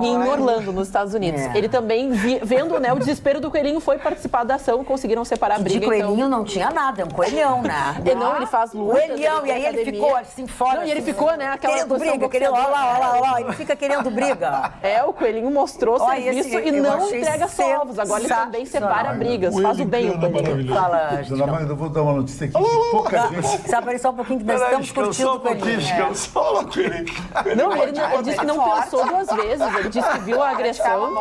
em Orlando, nos Estados Unidos. Ele também, vendo, né, o desespero do Coelhinho, foi participar da ação, conseguiram separar a briga. De Coelhinho não tinha nada, é um coelhão, né? Ele faz luta. Coelhão, e aí ele ficou assim fora. E ele ficou, né, aquela querendo briga, querendo, olha lá, ele fica querendo briga. O Coelhinho mostrou serviço e não entrega só ovos. Agora ele também separa brigas, faz o bem o Coelhinho. Fala, Dona Magda, eu vou dar uma notícia aqui. Pouca gente... Sabe, só um pouquinho que nós estamos curtindo o Coelhinho. Não, ele disse que não pensou duas vezes. Ele disse que viu a agressão.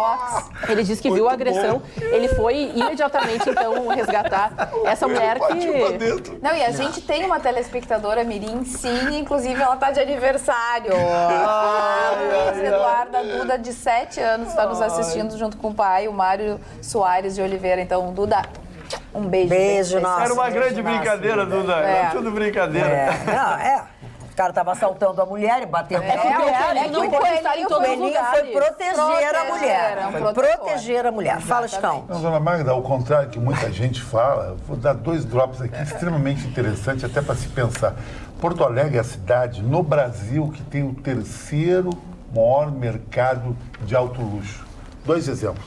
Ele disse que viu a agressão. Ele foi imediatamente, então, resgatar essa mulher que... Não, e a gente tem uma telespectadora mirim, sim, inclusive ela tá de aniversário. Eduarda Duda, de 7 anos, está nos assistindo junto com o pai, o Mário Soares de Oliveira. Então, Duda, um beijo. Beijo, nossa. Era uma grande brincadeira, Duda. Era tudo brincadeira. O cara estava assaltando a mulher e batendo o Coelhinho foi proteger a mulher. Foi proteger a mulher. Fala, Chicão. Não, Dona Magda, ao contrário que muita gente fala, vou dar 2 drops aqui extremamente interessantes, até para se pensar. Porto Alegre é a cidade no Brasil que tem o 3º maior mercado de alto luxo. 2 exemplos.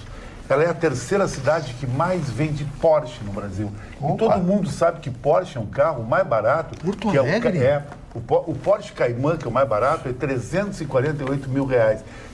Ela é a 3ª cidade que mais vende Porsche no Brasil. Opa. E todo mundo sabe que Porsche é um carro mais barato. Porto Alegre? O Porsche Cayman, que é o mais barato, é R$348 mil.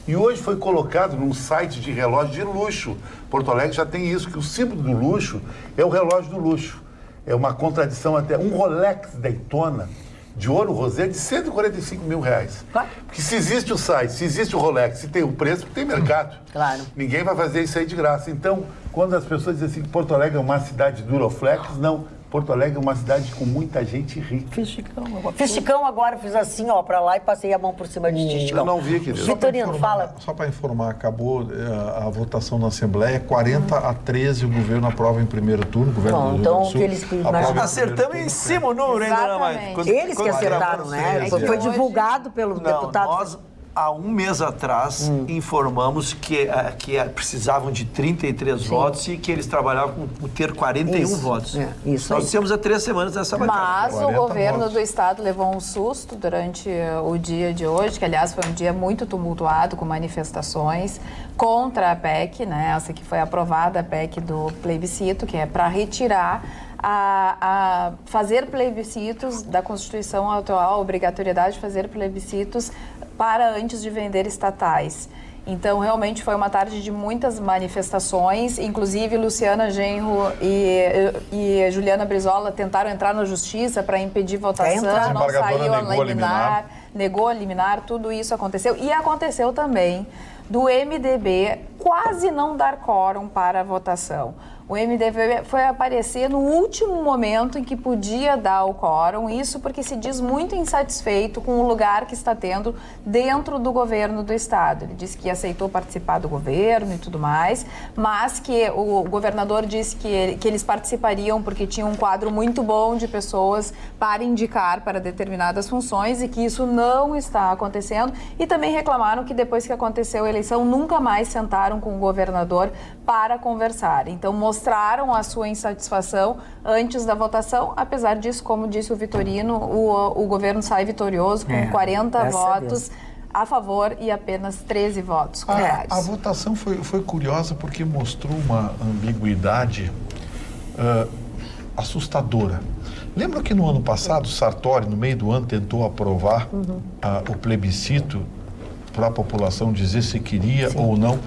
E hoje foi colocado num site de relógio de luxo. Porto Alegre já tem isso, que o símbolo do luxo é o relógio do luxo. É uma contradição até. Um Rolex Daytona de ouro rosé de R$145 mil. Claro. Porque se existe o site, se existe o Rolex, se tem o preço, tem mercado. Claro. Ninguém vai fazer isso aí de graça. Então, quando as pessoas dizem assim que Porto Alegre é uma cidade de Duroflex, não. Porto Alegre é uma cidade com muita gente rica. Fiz Chicão agora, fiz assim, ó, pra lá e passei a mão por cima de ti, Chicão. Eu não vi, querido. Vitorino, fala. Só para informar, acabou a votação na Assembleia, 40-13 o governo aprova em primeiro turno, o governo do Rio Grande do Sul. Eles acertamos em cima o número, hein, Dona Magda? Eles que acertaram, né? Foi divulgado pelo deputado. Nós, há um mês atrás, informamos que precisavam de 33 votos e que eles trabalhavam com ter 41 votos. Nós temos há 3 semanas essa batalha. Mas o governo do estado levou um susto durante o dia de hoje, que aliás foi um dia muito tumultuado, com manifestações contra a PEC, né? Essa que foi aprovada, a PEC do plebiscito, que é para retirar a fazer plebiscitos da Constituição atual, a obrigatoriedade de fazer plebiscitos para antes de vender estatais. Então, realmente foi uma tarde de muitas manifestações, inclusive Luciana Genro e Juliana Brizola tentaram entrar na justiça para impedir votação, não saiu a liminar, negou a liminar, tudo isso aconteceu. E aconteceu também do MDB quase não dar quórum para a votação. O MDB foi aparecer no último momento em que podia dar o quórum, isso porque se diz muito insatisfeito com o lugar que está tendo dentro do governo do estado. Ele disse que aceitou participar do governo e tudo mais, mas que o governador disse que eles participariam porque tinha um quadro muito bom de pessoas para indicar para determinadas funções e que isso não está acontecendo. E também reclamaram que depois que aconteceu a eleição, nunca mais sentaram com o governador para conversar. Então, mostraram a sua insatisfação antes da votação. Apesar disso, como disse o Vitorino, o governo sai vitorioso com 40 votos a favor e apenas 13 votos contrários. A votação foi curiosa porque mostrou uma ambiguidade assustadora. Lembra que no ano passado, Sartori, no meio do ano, tentou aprovar o plebiscito para a população dizer se queria ou não.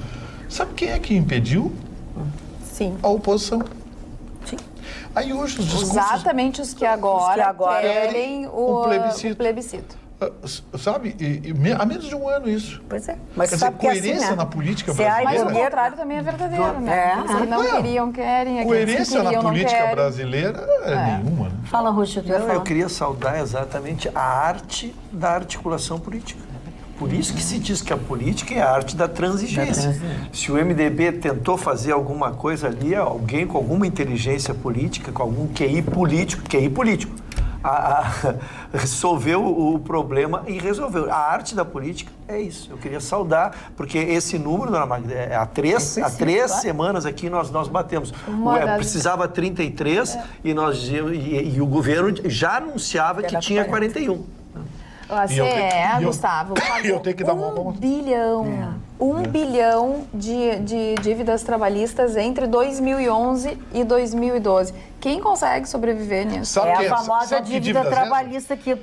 Sabe quem é que impediu? Sim. A oposição. Sim. Aí hoje os discursos... Exatamente os que agora querem o plebiscito. Sabe, há menos de um ano isso. Pois é. Mas quer sabe dizer, coerência que assim, né? na política Mas brasileira... o contrário também é verdadeiro, né? Eles não queriam, querem. Coerência na política querem. brasileira nenhuma, né? Fala, Rússio, eu queria saudar exatamente a arte da articulação política. Por isso que se diz que a política é a arte da transigência. Se o MDB tentou fazer alguma coisa ali, alguém com alguma inteligência política, com algum QI político, resolveu o problema e resolveu. A arte da política é isso. Eu queria saudar, porque esse número, há três semanas aqui nós batemos. Precisava 33 e o governo já anunciava que tinha 41. Gustavo, eu tenho que dar uma $1 bilhão. $1 bilhão de dívidas trabalhistas entre 2011 e 2012. Quem consegue sobreviver nisso? A famosa dívida trabalhista que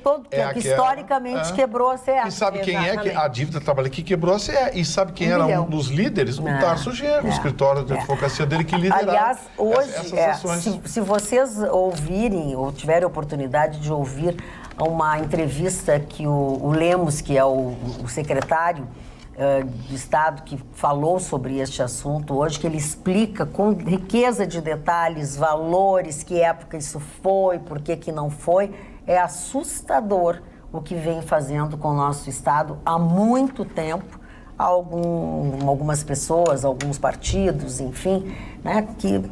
historicamente quebrou a CE. E sabe quem é que a dívida trabalhista que quebrou a CE? E sabe quem era um dos líderes? O Tarso Genro, o escritório de advocacia dele que liderava. Aliás, hoje, essas ações. Se vocês ouvirem ou tiverem oportunidade de ouvir uma entrevista que o Lemos, que é o secretário do Estado, que falou sobre este assunto hoje, que ele explica com riqueza de detalhes, valores, que época isso foi, por que não foi, é assustador o que vem fazendo com o nosso Estado há muito tempo, algumas pessoas, alguns partidos, enfim, né, que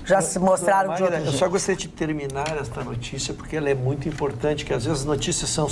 já se mostraram de outro jeito. Eu só gostaria de terminar esta notícia, porque ela é muito importante, que às vezes as notícias são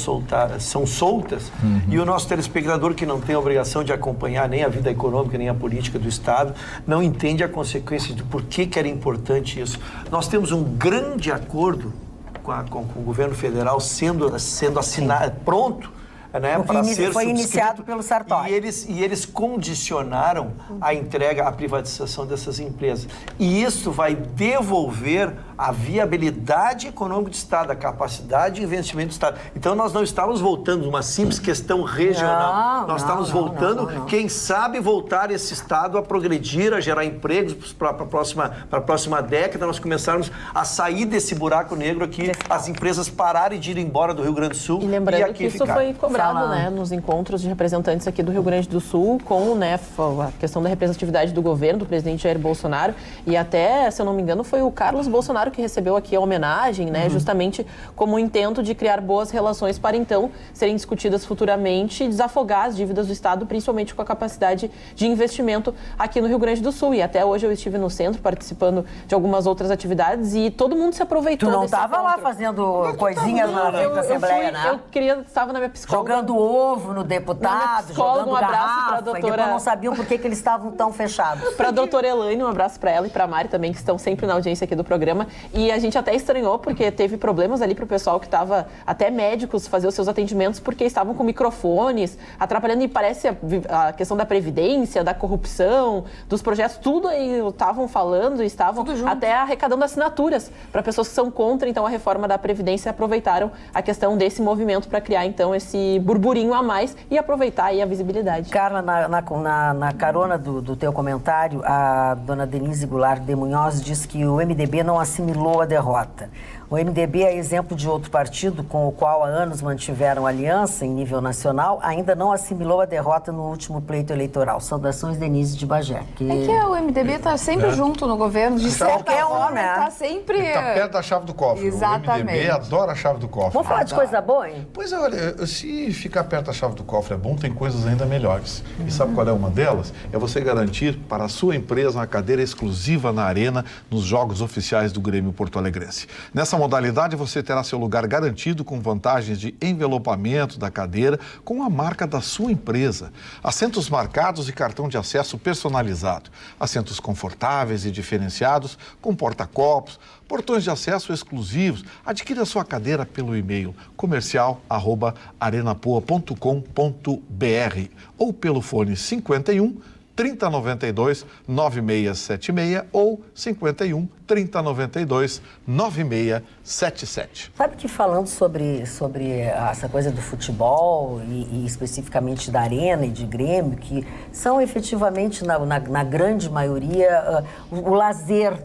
soltas, e o nosso telespectador, que não tem a obrigação de acompanhar nem a vida econômica, nem a política do Estado, não entende a consequência de por que era importante isso. Nós temos um grande acordo com o governo federal sendo assinado, pronto, né, para ser foi iniciado pelo Sartori. E eles condicionaram a entrega, a privatização dessas empresas. E isso vai devolver a viabilidade econômica do Estado, a capacidade de investimento do Estado. Então, nós não estamos voltando numa simples questão regional. Nós estamos voltando, quem sabe, voltar esse Estado a progredir, a gerar empregos para a próxima década, nós começarmos a sair desse buraco negro aqui, as empresas pararem de ir embora do Rio Grande do Sul e lembrando aqui que isso foi cobrado, né, nos encontros de representantes aqui do Rio Grande do Sul, com, né, a questão da representatividade do governo, do presidente Jair Bolsonaro, e até, se eu não me engano, foi o Carlos Bolsonaro que recebeu aqui a homenagem, né, justamente como um intento de criar boas relações para, então, serem discutidas futuramente e desafogar as dívidas do Estado, principalmente com a capacidade de investimento aqui no Rio Grande do Sul. E até hoje eu estive no centro participando de algumas outras atividades e todo mundo se aproveitou. Tu não estava lá fazendo coisinhas na frente da Assembleia, né? Estava na minha psicóloga. Jogando ovo no deputado, jogando garrafa, e depois não sabiam por que eles estavam tão fechados. Para a doutora Elaine, um abraço para ela e para a Mari também, que estão sempre na audiência aqui do programa. E a gente até estranhou, porque teve problemas ali para o pessoal que estava, até médicos, fazer os seus atendimentos, porque estavam com microfones, atrapalhando, e parece a questão da Previdência, da corrupção, dos projetos, tudo aí estavam falando, estavam até arrecadando assinaturas para pessoas que são contra, então, a reforma da Previdência, aproveitaram a questão desse movimento para criar, então, esse burburinho a mais e aproveitar aí a visibilidade. Carla, na carona do teu comentário, a dona Denise Goulart de Munhoz diz que o MDB não assimilou a derrota. O MDB é exemplo de outro partido com o qual há anos mantiveram aliança em nível nacional, ainda não assimilou a derrota no último pleito eleitoral. Saudações, Denise de Bagé. É que o MDB está sempre junto no governo, de certa forma, está sempre... Está perto da chave do cofre. Exatamente. O MDB adora a chave do cofre. Vamos falar de coisa boa, hein? Pois é, olha, se ficar perto da chave do cofre é bom, tem coisas ainda melhores. E sabe qual é uma delas? É você garantir para a sua empresa uma cadeira exclusiva na arena nos jogos oficiais do Grêmio Porto Alegrense. Nessa Nessa modalidade, você terá seu lugar garantido com vantagens de envelopamento da cadeira com a marca da sua empresa, assentos marcados e cartão de acesso personalizado, assentos confortáveis e diferenciados com porta-copos, portões de acesso exclusivos. Adquira sua cadeira pelo e-mail comercial@arenapoa.com.br ou pelo fone 51 3092 9676 ou 51 3092 9677. Sabe que falando sobre essa coisa do futebol e especificamente da Arena e de Grêmio, que são efetivamente, na grande maioria, o lazer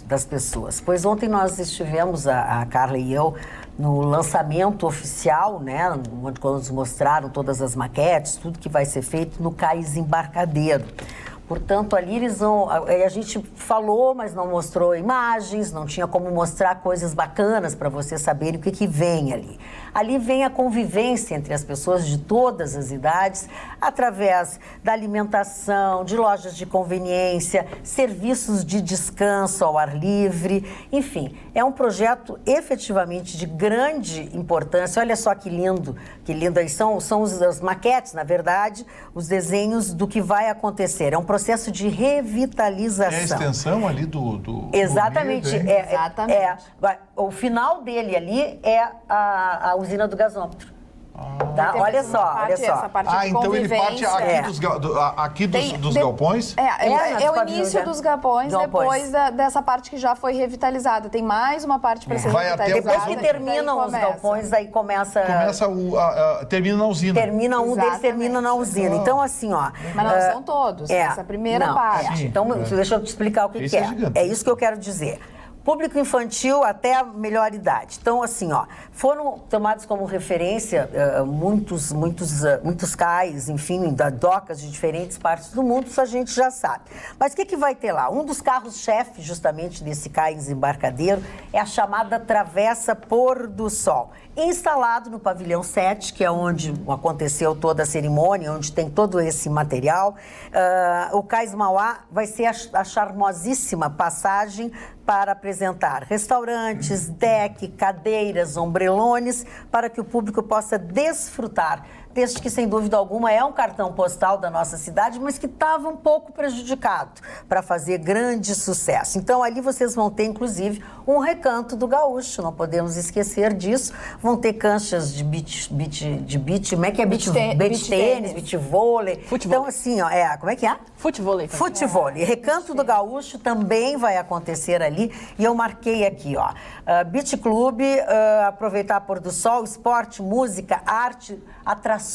das pessoas. Pois ontem nós estivemos, a Carla e eu, no lançamento oficial, né, onde nos mostraram todas as maquetes, tudo que vai ser feito no Cais Embarcadeiro. Portanto, ali eles vão... A gente falou, mas não mostrou imagens, não tinha como mostrar coisas bacanas para vocês saberem o que vem ali. Ali vem a convivência entre as pessoas de todas as idades, através da alimentação, de lojas de conveniência, serviços de descanso ao ar livre, enfim. É um projeto efetivamente de grande importância. Olha só que lindo, aí são as maquetes, na verdade, os desenhos do que vai acontecer. É um processo de revitalização. É a extensão ali do Exatamente. Rio, Exatamente. O final dele ali é a usina do gasômetro. Tá? Olha só. Essa parte de então ele parte aqui dos galpões? É o início dos galpões, depois dessa parte que já foi revitalizada. Tem mais uma parte para ser revitalizada. Depois que terminam os galpões, aí começa termina na usina. Termina um deles, termina na usina. Então, assim, ó... Mas não são todos, essa primeira parte. Então, deixa eu te explicar o que é. É isso que eu quero dizer. Público infantil até a melhor idade. Então, assim, ó, foram tomados como referência muitos cais, enfim, docas de diferentes partes do mundo, isso a gente já sabe. Mas o que vai ter lá? Um dos carros-chefe, justamente, desse cais embarcadeiro é a chamada Travessa Pôr do Sol, instalado no pavilhão 7, que é onde aconteceu toda a cerimônia, onde tem todo esse material. O Cais Mauá vai ser a charmosíssima passagem para apresentar restaurantes, deck, cadeiras, ombrelones, para que o público possa desfrutar deste que, sem dúvida alguma, é um cartão postal da nossa cidade, mas que estava um pouco prejudicado para fazer grande sucesso. Então, ali vocês vão ter, inclusive, um recanto do gaúcho, não podemos esquecer disso. Vão ter canchas de beach, como é que é? Beach tênis, beach vôlei. Futebol. Então, assim, ó, como é que é? Futevôlei. Futevôlei. Recanto do Gaúcho também vai acontecer ali. E eu marquei aqui, ó. Beach Club, aproveitar pôr do sol, esporte, música, arte, atrações,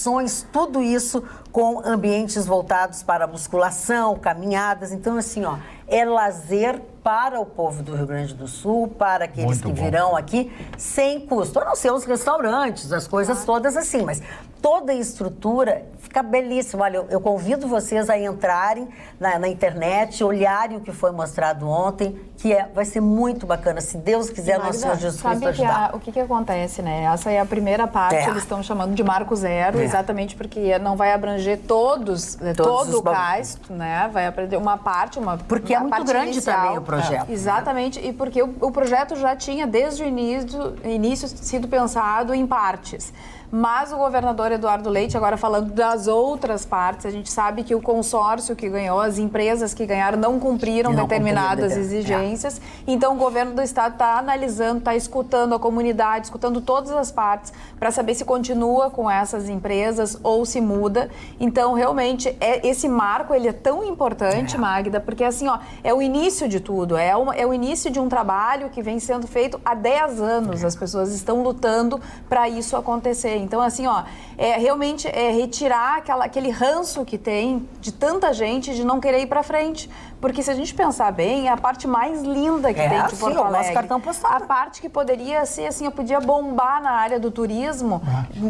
tudo isso com ambientes voltados para musculação, caminhadas. Então, assim, ó, é lazer para o povo do Rio Grande do Sul, para aqueles que virão aqui, sem custo. A não ser os restaurantes, as coisas todas assim, mas toda a estrutura fica belíssima. Olha, eu convido vocês a entrarem na internet, olharem o que foi mostrado ontem, que vai ser muito bacana. Se Deus quiser, nosso Senhor Jesus Cristo ajudar. O que acontece, né? Essa é a primeira parte, eles estão chamando de Marco Zero, exatamente porque não vai abranger todo o cais, né? Vai abranger uma parte, porque é muito grande inicial, também o projeto. Exatamente, e porque o projeto já tinha, desde o início sido pensado em partes. Mas o governador Eduardo Leite, agora falando das outras partes, a gente sabe que o consórcio que ganhou, as empresas que ganharam, não cumpriram determinadas exigências. Então, o governo do estado está analisando, está escutando a comunidade, escutando todas as partes, para saber se continua com essas empresas ou se muda. Então, realmente, esse marco ele é tão importante, Magda, porque assim, ó, é o início de tudo, é o início de um trabalho que vem sendo feito há 10 anos. As pessoas estão lutando para isso acontecer. Então, assim, ó, realmente retirar aquele ranço que tem de tanta gente de não querer ir para frente. Porque se a gente pensar bem, é a parte mais linda que tem de Porto Alegre. Nosso cartão postal. A parte que poderia ser, assim, eu podia bombar na área do turismo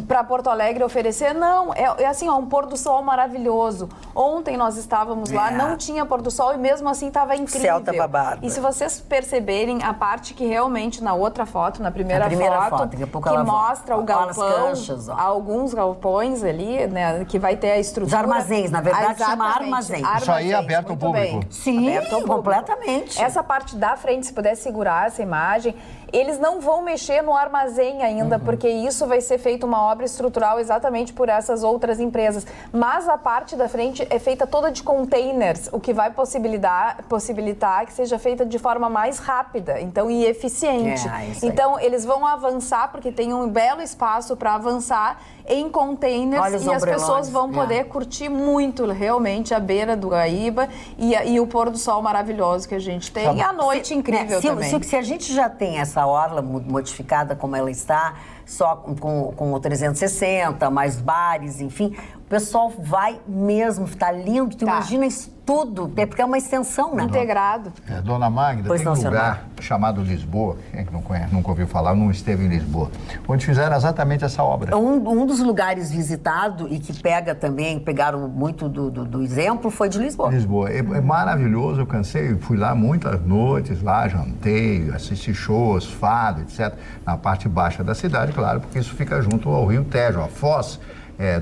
para Porto Alegre oferecer. Não, é assim, ó, um pôr do sol maravilhoso. Ontem nós estávamos lá, não tinha pôr do sol e mesmo assim estava incrível. O céu tá babado. E se vocês perceberem, a parte que realmente na outra foto, na primeira foto, daqui a pouco que ela mostra o galpão, lojas. Alguns galpões ali, né, que vai ter a estrutura... Os armazéns, na verdade, chama armazém. Isso aí é aberto ao público? Sim, aberto ao completamente. Essa parte da frente, se puder segurar essa imagem, eles não vão mexer no armazém ainda, porque isso vai ser feito uma obra estrutural exatamente por essas outras empresas. Mas a parte da frente é feita toda de containers, o que vai possibilitar que seja feita de forma mais rápida, então, e eficiente. Então, eles vão avançar, porque tem um belo espaço para avançar em containers, e as pessoas vão poder curtir muito, realmente, a beira do Guaíba e o pôr do sol maravilhoso que a gente tem, e a noite incrível também. Se a gente já tem essa orla modificada como ela está, só com o 360, mais bares, enfim, o pessoal vai mesmo, tá lindo, tu imagina isso tudo, é porque é uma extensão, né? Integrado. Dona Magda, tem um lugar chamado Lisboa, quem não conhece, nunca ouviu falar, não esteve em Lisboa, onde fizeram exatamente essa obra. Um dos lugares visitados e que pegaram muito do exemplo, foi de Lisboa. Lisboa, é maravilhoso, eu cansei, fui lá muitas noites, lá jantei, assisti shows, fado, etc., na parte baixa da cidade, claro, porque isso fica junto ao Rio Tejo, a foz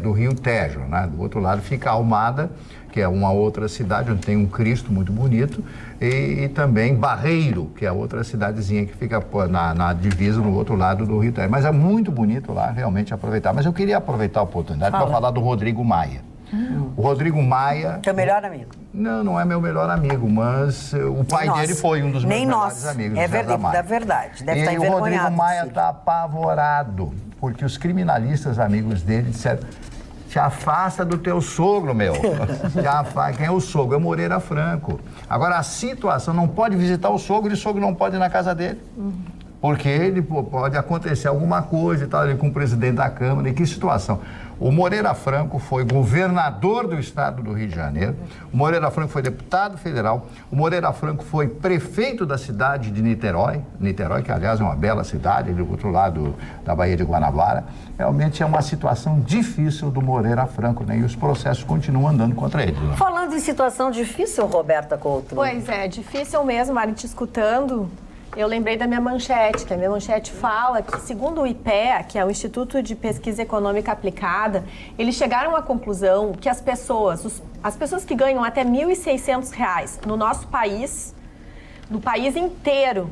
do Rio Tejo, né? Do outro lado fica Almada, que é uma outra cidade onde tem um Cristo muito bonito, e também Barreiro, que é outra cidadezinha que fica na divisa no outro lado do Rio Tejo. Mas é muito bonito lá, realmente, aproveitar. Mas eu queria aproveitar a oportunidade para falar do Rodrigo Maia. O Rodrigo Maia... Teu melhor amigo? Não é meu melhor amigo, mas o pai dele foi um dos meus melhores amigos. É verdade, deve estar envergonhado. E o Rodrigo Maia está apavorado, porque os criminalistas amigos dele disseram: te afasta do teu sogro, meu. Quem é o sogro? É Moreira Franco. Agora, a situação, não pode visitar o sogro e o sogro não pode ir na casa dele. Porque ele pode acontecer alguma coisa e tal, ele com o presidente da Câmara. E que situação? O Moreira Franco foi governador do estado do Rio de Janeiro, o Moreira Franco foi deputado federal, o Moreira Franco foi prefeito da cidade de Niterói, que aliás é uma bela cidade, do outro lado da Baía de Guanabara. Realmente é uma situação difícil do Moreira Franco, né? E os processos continuam andando contra ele. Né? Falando em situação difícil, Roberta Couto. Pois é, difícil mesmo, Mari, te escutando. Eu lembrei da minha manchete, que a minha manchete fala que, segundo o IPEA, que é o Instituto de Pesquisa Econômica Aplicada, eles chegaram à conclusão que as pessoas que ganham até R$ 1.600 no nosso país, no país inteiro,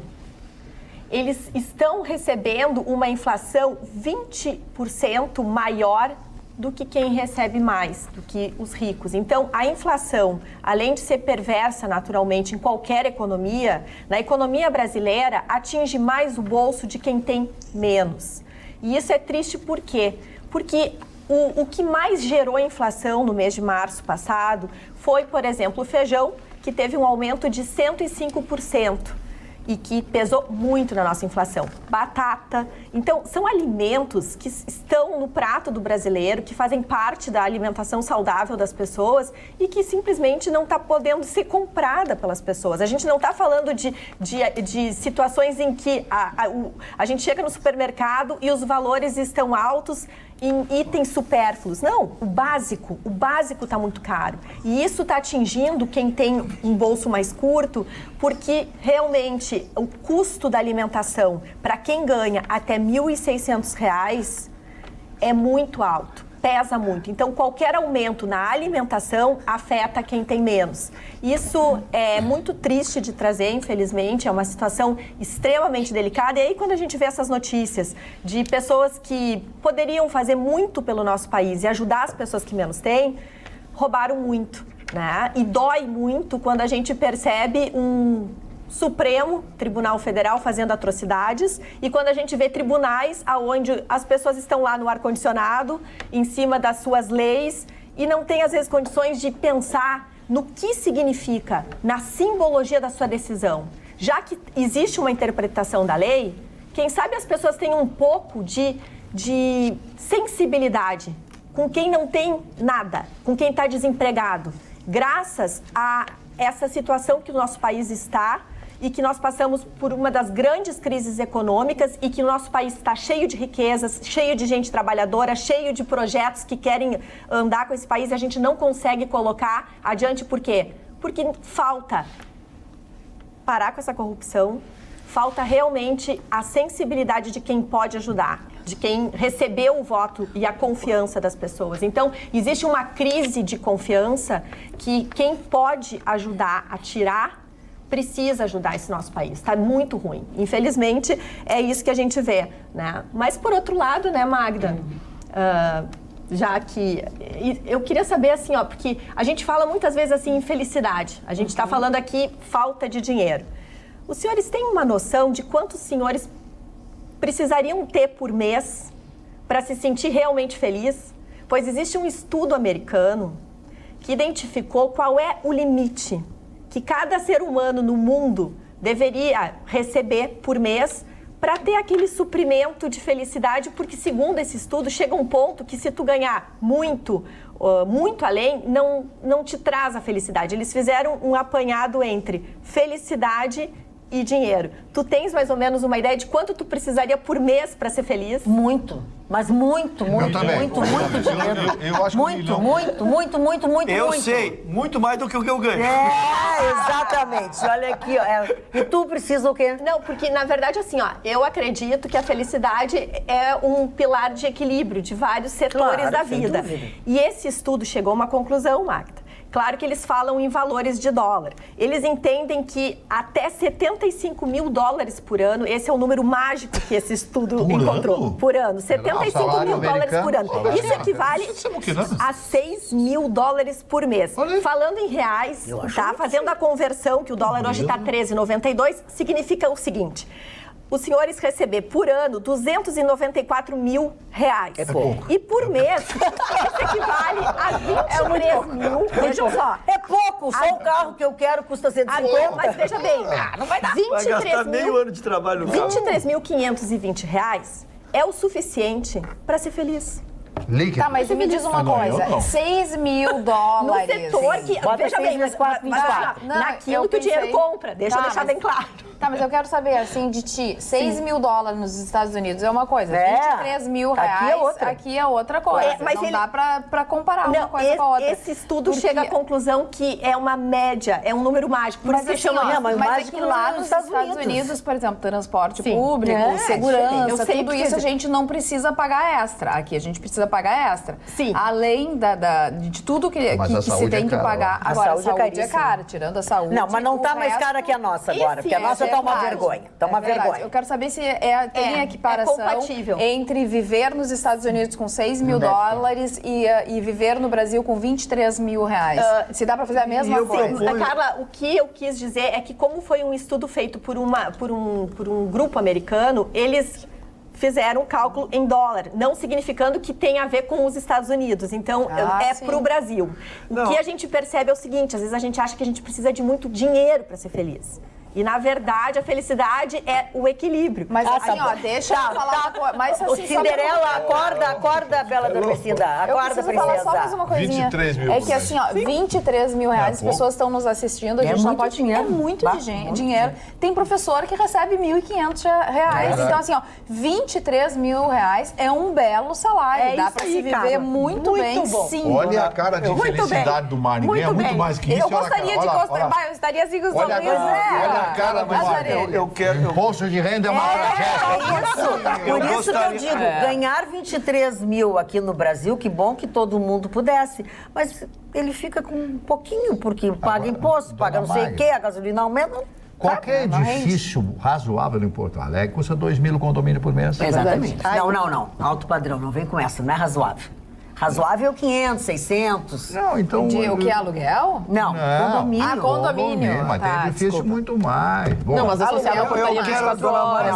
eles estão recebendo uma inflação 20% maior do que quem recebe mais, do que os ricos. Então, a inflação, além de ser perversa naturalmente em qualquer economia, na economia brasileira atinge mais o bolso de quem tem menos. E isso é triste por quê? Porque o que mais gerou inflação no mês de março passado foi, por exemplo, o feijão, que teve um aumento de 105%. E que pesou muito na nossa inflação. Batata. Então, são alimentos que estão no prato do brasileiro, que fazem parte da alimentação saudável das pessoas e que simplesmente não está podendo ser comprada pelas pessoas. A gente não está falando de situações em que a gente chega no supermercado e os valores estão altos em itens supérfluos. Não, o básico está muito caro. E isso está atingindo quem tem um bolso mais curto, porque realmente o custo da alimentação para quem ganha até R$ 1.600 é muito alto. Pesa muito. Então, qualquer aumento na alimentação afeta quem tem menos. Isso é muito triste de trazer, infelizmente, é uma situação extremamente delicada. E aí, quando a gente vê essas notícias de pessoas que poderiam fazer muito pelo nosso país e ajudar as pessoas que menos têm, roubaram muito, né? E dói muito quando a gente percebe um Supremo Tribunal Federal fazendo atrocidades e quando a gente vê tribunais onde as pessoas estão lá no ar-condicionado, em cima das suas leis e não têm, às vezes, condições de pensar no que significa, na simbologia da sua decisão. Já que existe uma interpretação da lei, quem sabe as pessoas tenham um pouco de sensibilidade com quem não tem nada, com quem está desempregado, graças a essa situação que o nosso país está e que nós passamos por uma das grandes crises econômicas e que o nosso país está cheio de riquezas, cheio de gente trabalhadora, cheio de projetos que querem andar com esse país e a gente não consegue colocar adiante. Por quê? Porque falta parar com essa corrupção, falta realmente a sensibilidade de quem pode ajudar. de quem recebeu o voto e a confiança das pessoas. Então, existe uma crise de confiança que quem pode ajudar a tirar precisa ajudar esse nosso país. Está muito ruim. Infelizmente, é isso que a gente vê, né? Mas, por outro lado, né, Magda, já que... Eu queria saber, assim, ó, porque a gente fala muitas vezes, assim, em felicidade. A gente está falando aqui falta de dinheiro. Os senhores têm uma noção de quantos senhores precisariam ter por mês para se sentir realmente feliz? Pois existe um estudo americano que identificou qual é o limite que cada ser humano no mundo deveria receber por mês para ter aquele suprimento de felicidade, porque, segundo esse estudo, chega um ponto que se tu ganhar muito além, não te traz a felicidade. Eles fizeram um apanhado entre felicidade e dinheiro. Tu tens mais ou menos uma ideia de quanto tu precisaria por mês para ser feliz? Muito. Mas muito dinheiro. Eu acho muito. Eu sei, muito mais do que o que eu ganho. Exatamente. Olha aqui, ó. E tu precisa o quê? Não, porque na verdade, assim, ó, eu acredito que a felicidade é um pilar de equilíbrio de vários setores da vida. E esse estudo chegou a uma conclusão, Magda. Claro que eles falam em valores de dólar. Eles entendem que até 75 mil dólares por ano, esse é o número mágico que esse estudo encontrou. Por ano. 75 mil dólares por ano. Isso equivale a 6 mil dólares por mês. Falando em reais, tá? Fazendo a conversão, que o dólar hoje está 13,92, significa o seguinte: os senhores receber por ano 294 mil reais. É pouco. E por mês, isso equivale a 23 mil. Vejam só. É pouco. Só o carro que eu quero custa 150. Mas veja bem, não vai dar. Vai gastar meio ano de trabalho no carro. 23.520 reais é o suficiente para ser feliz. Líquido. Tá, mas me diz uma coisa, 6 mil dólares. No setor que... Bota Veja 6 bem, vezes 4, naquilo que o dinheiro compra. Deixa eu deixar bem claro. Tá, mas eu quero saber, assim, de ti, 6 mil dólares nos Estados Unidos é uma coisa, 23 mil reais aqui é outra coisa. Mas não dá pra comparar uma coisa com a outra. Esse estudo chega à conclusão que é uma média, é um número mágico. Por isso que chama mas é que lá nos Estados Unidos, por exemplo, transporte público, segurança, tudo isso a gente não precisa pagar extra. Aqui a gente precisa pagar extra. Sim. Além de tudo que se tem que pagar. Agora, a saúde é cara, tirando a saúde. Não, mas não tá mais cara que a nossa agora, porque a nossa tá uma vergonha. Tá uma vergonha. Eu quero saber se tem equiparação compatível entre viver nos Estados Unidos com 6 mil dólares e viver no Brasil com 23 mil reais. Se dá para fazer a mesma coisa. Carla, o que eu quis dizer é que, como foi um estudo feito por um grupo americano, eles fizeram um cálculo em dólar, não significando que tem a ver com os Estados Unidos. Então, para o Brasil. O que a gente percebe é o seguinte: às vezes a gente acha que a gente precisa de muito dinheiro para ser feliz. E, na verdade, a felicidade é o equilíbrio. Mas assim, ó, deixa eu falar uma coisa. Mas assim, Cinderela, acorda, bela adormecida. Acorda, princesa. Falar só mais uma coisinha. 23 mil. É que assim, ó, 23 mil reais, as pessoas estão nos assistindo, a gente não pode... dinheiro. É muito dinheiro. Tem professor que recebe 1.500 reais. Então, assim, ó, 23 mil reais é um belo salário. Dá pra se viver muito bem, sim. Olha a cara de felicidade do Mar. Ninguém é muito mais que isso. Eu gostaria de gostar. Eu estaria assim com os olha a cara do Mar. Imposto de renda é uma tragédia. Por isso que eu digo, ganhar 23 mil aqui no Brasil, que bom que todo mundo pudesse, mas ele fica com um pouquinho, porque paga imposto, paga não sei o quê, a gasolina aumenta. Qualquer edifício razoável em Porto Alegre custa 2 mil condomínio por mês. Exatamente. Não. Alto padrão, não vem com essa, não é razoável. Razoável 500, 600. Não, então... O que é aluguel? Não, condomínio. Condomínio. Mas tem edifício muito mais. Bom, não, mas associado à portaria de 24 horas,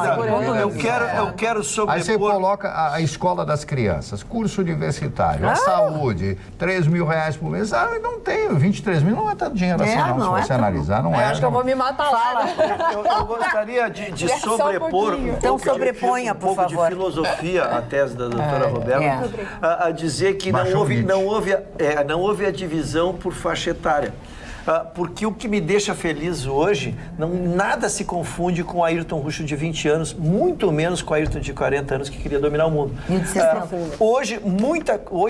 eu quero sobrepor... Aí você coloca a escola das crianças, curso universitário, a saúde, 3 mil reais por mês. Não tem, 23 mil não é tanto dinheiro assim, não, se você analisar, não é. Acho que eu vou me matar lá. Eu gostaria de sobrepor então sobreponha, por favor. Um pouco de filosofia à tese da doutora Roberta, a dizer que não houve a divisão por faixa etária. Porque o que me deixa feliz hoje, nada se confunde com o Ayrton Russo de 20 anos, muito menos com o Ayrton de 40 anos que queria dominar o mundo. Hoje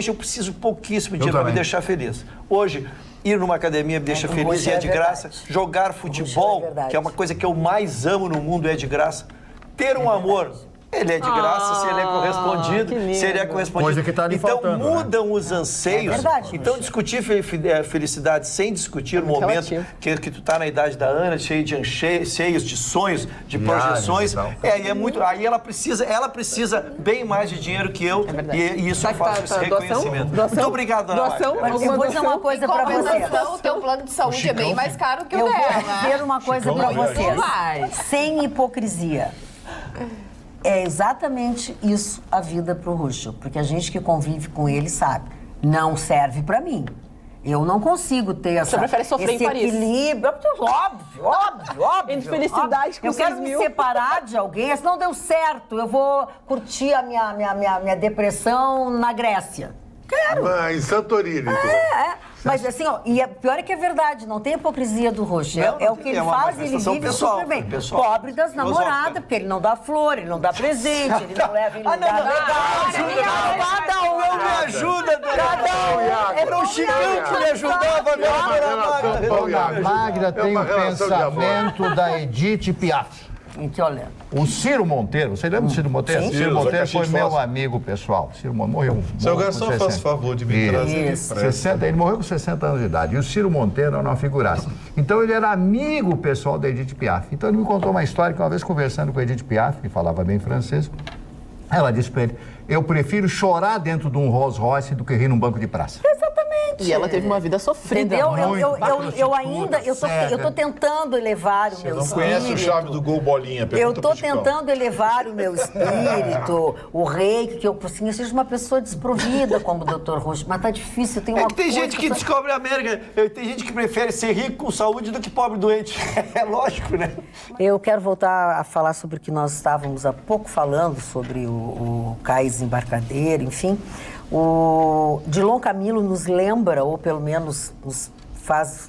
eu preciso pouquíssimo de dinheiro para me deixar feliz. Hoje, ir numa academia me deixa feliz e é de graça. Jogar futebol, que é uma coisa que eu mais amo no mundo, é de graça. Ter um amor Ele é de graça, se ele é correspondido, se ele é correspondido. Coisa que tá ali então faltando, mudam os anseios. É verdade, então discutir felicidade sem discutir o momento que tu está na idade da Ana, cheio de anseios, de sonhos, de projeções. Aí ela precisa bem mais de dinheiro que eu, e isso eu faço esse reconhecimento. Muito obrigado, Ana Marta. Eu vou dizer uma coisa para vocês. O teu plano de saúde é bem mais caro que o dela. Eu vou dizer uma coisa para vocês. Sem hipocrisia. É exatamente isso a vida pro Ruschel, porque a gente que convive com ele sabe, não serve para mim. Eu não consigo ter esse equilíbrio. Óbvio. Entre felicidade com eu quero me separar de alguém, se não deu certo, eu vou curtir a minha depressão na Grécia. Quero. Em Santorini. Mas assim, e pior é que é verdade, não tem hipocrisia do Ruschel. É o que ele faz, ele vive super bem. Pobre das namoradas, porque ele não dá flor, ele não dá presente, ele não leva em lugar Cada um me ajuda, Dona. Era o Chicão que me ajudava, Dona Magda tem o pensamento da Edith Piaf. O Ciro Monteiro, você lembra do Ciro Monteiro? Sim. Ciro Monteiro foi meu amigo pessoal. Ciro morreu. Seu garçom, faz favor de me trazer depressa. Ele morreu com 60 anos de idade. E o Ciro Monteiro era uma figuraça. Então ele era amigo pessoal da Edith Piaf. Então ele me contou uma história que uma vez conversando com a Edith Piaf, que falava bem francês, ela disse para ele: eu prefiro chorar dentro de um Rolls Royce do que rir num banco de praça. Exatamente. E ela teve uma vida sofrida. Entendeu? Eu tô tentando elevar o meu espírito. Não conhece o chave do gol bolinha? Eu tô tentando elevar o meu espírito, o reiki, que eu seja uma pessoa desprovida como o Dr. Ruschel, mas tá difícil, tem uma coisa... Tem gente que descobre a América, tem gente que prefere ser rico com saúde do que pobre doente. É lógico, né? Eu quero voltar a falar sobre o que nós estávamos há pouco falando, sobre o cais embarcadeiro, enfim. O Dilon Camilo nos lembra, ou pelo menos nos faz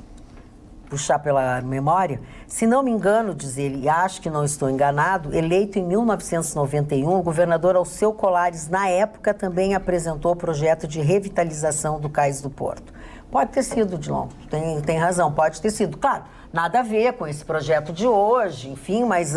puxar pela memória, se não me engano, diz ele, e acho que não estou enganado, eleito em 1991, o governador Alceu Colares, na época, também apresentou o projeto de revitalização do Cais do Porto. Pode ter sido, Dilon, tem razão, pode ter sido, claro. Nada a ver com esse projeto de hoje, enfim, mas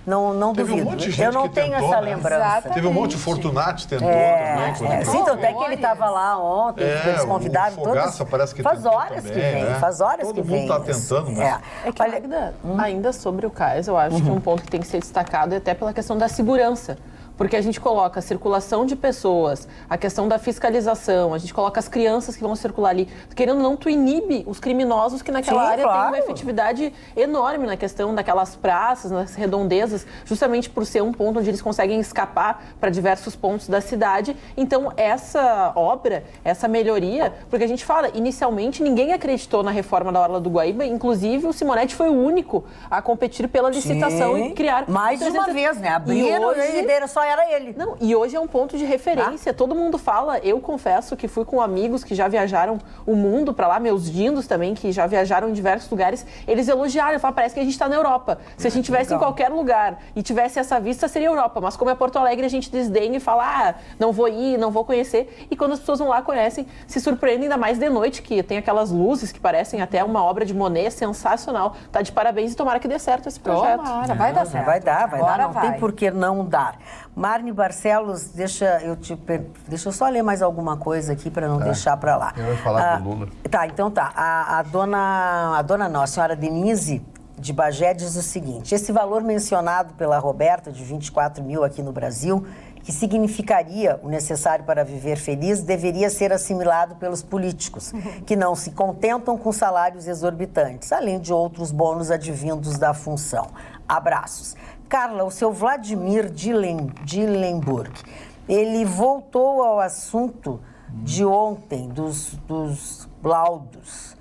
não duvido. Um monte de gente eu não que tenho tentou, essa né? lembrança. Teve um monte de Fortunati tentou também. Sim, tanto é que ele estava lá ontem, eles convidaram o Fogaça parece que faz horas também, que vem, faz horas que vem. Todo mundo está tentando, mas... É que, Magda, ainda sobre o cais, eu acho que um ponto que tem que ser destacado é até pela questão da segurança. Porque a gente coloca a circulação de pessoas, a questão da fiscalização, a gente coloca as crianças que vão circular ali. Querendo ou não, tu inibe os criminosos que naquela área têm uma efetividade enorme na questão daquelas praças, nas redondezas, justamente por ser um ponto onde eles conseguem escapar para diversos pontos da cidade. Então, essa obra, essa melhoria, porque a gente fala, inicialmente, ninguém acreditou na reforma da Orla do Guaíba, inclusive o Simonetti foi o único a competir pela licitação e criar... Mais de uma vez, né? Abriram e só era ele. Não, e hoje é um ponto de referência. Todo mundo fala, eu confesso que fui com amigos que já viajaram o mundo para lá, meus dindos também, que já viajaram em diversos lugares, eles elogiaram, falaram, parece que a gente está na Europa. Se a gente estivesse em qualquer lugar e tivesse essa vista, seria Europa. Mas como é Porto Alegre, a gente desdenha e fala, não vou ir, não vou conhecer. E quando as pessoas vão lá, conhecem, se surpreendem, ainda mais de noite, que tem aquelas luzes que parecem até uma obra de Monet, sensacional. Tá de parabéns e tomara que dê certo esse projeto. Tomara, vai dar certo. Vai dar, não tem por que não dar. Marne Barcelos, deixa eu só ler mais alguma coisa aqui para não deixar para lá. Eu ia falar do Lula. Tá, então tá. A senhora Denise de Bagé diz o seguinte: esse valor mencionado pela Roberta de 24 mil aqui no Brasil, que significaria o necessário para viver feliz, deveria ser assimilado pelos políticos, que não se contentam com salários exorbitantes, além de outros bônus advindos da função. Abraços. Carla, o seu Vladimir Dillenburg, ele voltou ao assunto de ontem, dos laudos.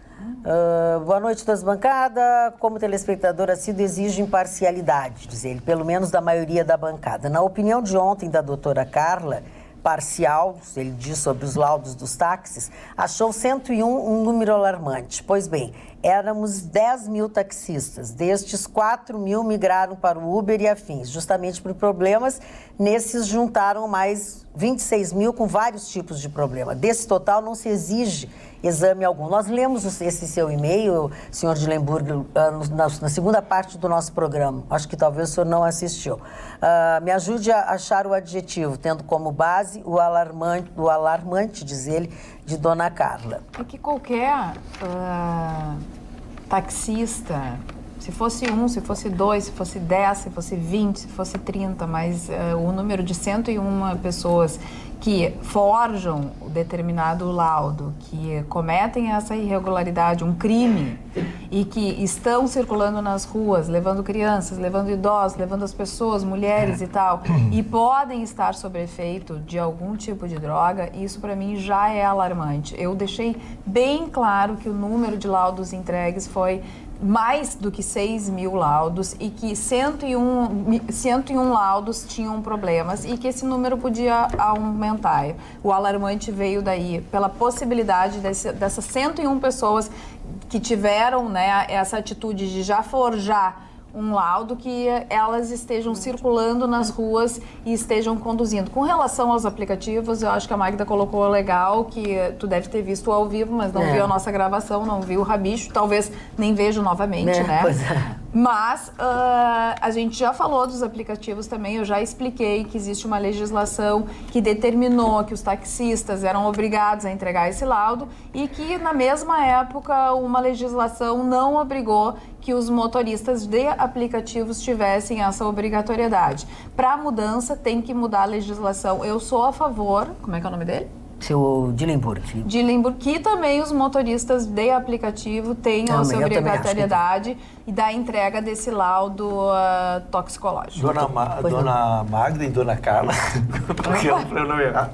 Boa noite das bancadas. Como telespectador assíduo, exijo imparcialidade, diz ele, pelo menos da maioria da bancada. Na opinião de ontem da doutora Carla, parcial, ele diz sobre os laudos dos táxis, achou 101 um número alarmante. Pois bem, éramos 10 mil taxistas, destes 4 mil migraram para o Uber e afins, justamente por problemas, nesses juntaram mais 26 mil com vários tipos de problema. Desse total, não se exige exame algum. Nós lemos esse seu e-mail, senhor Dillenburg, na segunda parte do nosso programa. Acho que talvez o senhor não assistiu. Me ajude a achar o adjetivo, tendo como base o alarmante, diz ele, de Dona Carla. É que qualquer taxista, se fosse 1, se fosse 2, se fosse 10, se fosse 20, se fosse 30, mas o número de 101 pessoas que forjam o determinado laudo, que cometem essa irregularidade, um crime, e que estão circulando nas ruas, levando crianças, levando idosos, levando as pessoas, mulheres e tal, e podem estar sob efeito de algum tipo de droga, isso para mim já é alarmante. Eu deixei bem claro que o número de laudos entregues foi mais do que 6 mil laudos e que 101 laudos tinham problemas e que esse número podia aumentar. O alarmante veio daí, pela possibilidade dessas 101 pessoas que tiveram, né, essa atitude de já forjar um laudo, que elas estejam circulando nas ruas e estejam conduzindo. Com relação aos aplicativos, eu acho que a Magda colocou legal, que tu deve ter visto ao vivo, mas não viu a nossa gravação, não viu o Rabicho, talvez nem vejo novamente, né? Pois é. Mas a gente já falou dos aplicativos também, eu já expliquei que existe uma legislação que determinou que os taxistas eram obrigados a entregar esse laudo e que, na mesma época, uma legislação não obrigou que os motoristas de aplicativos tivessem essa obrigatoriedade. Para a mudança, tem que mudar a legislação. Eu sou a favor... Como é que é o nome dele? Seu Dillenburg. Dillenburg, que também os motoristas de aplicativo tenham essa obrigatoriedade e da entrega desse laudo toxicológico. Dona Magda e Dona Carla, porque é um pronome errado.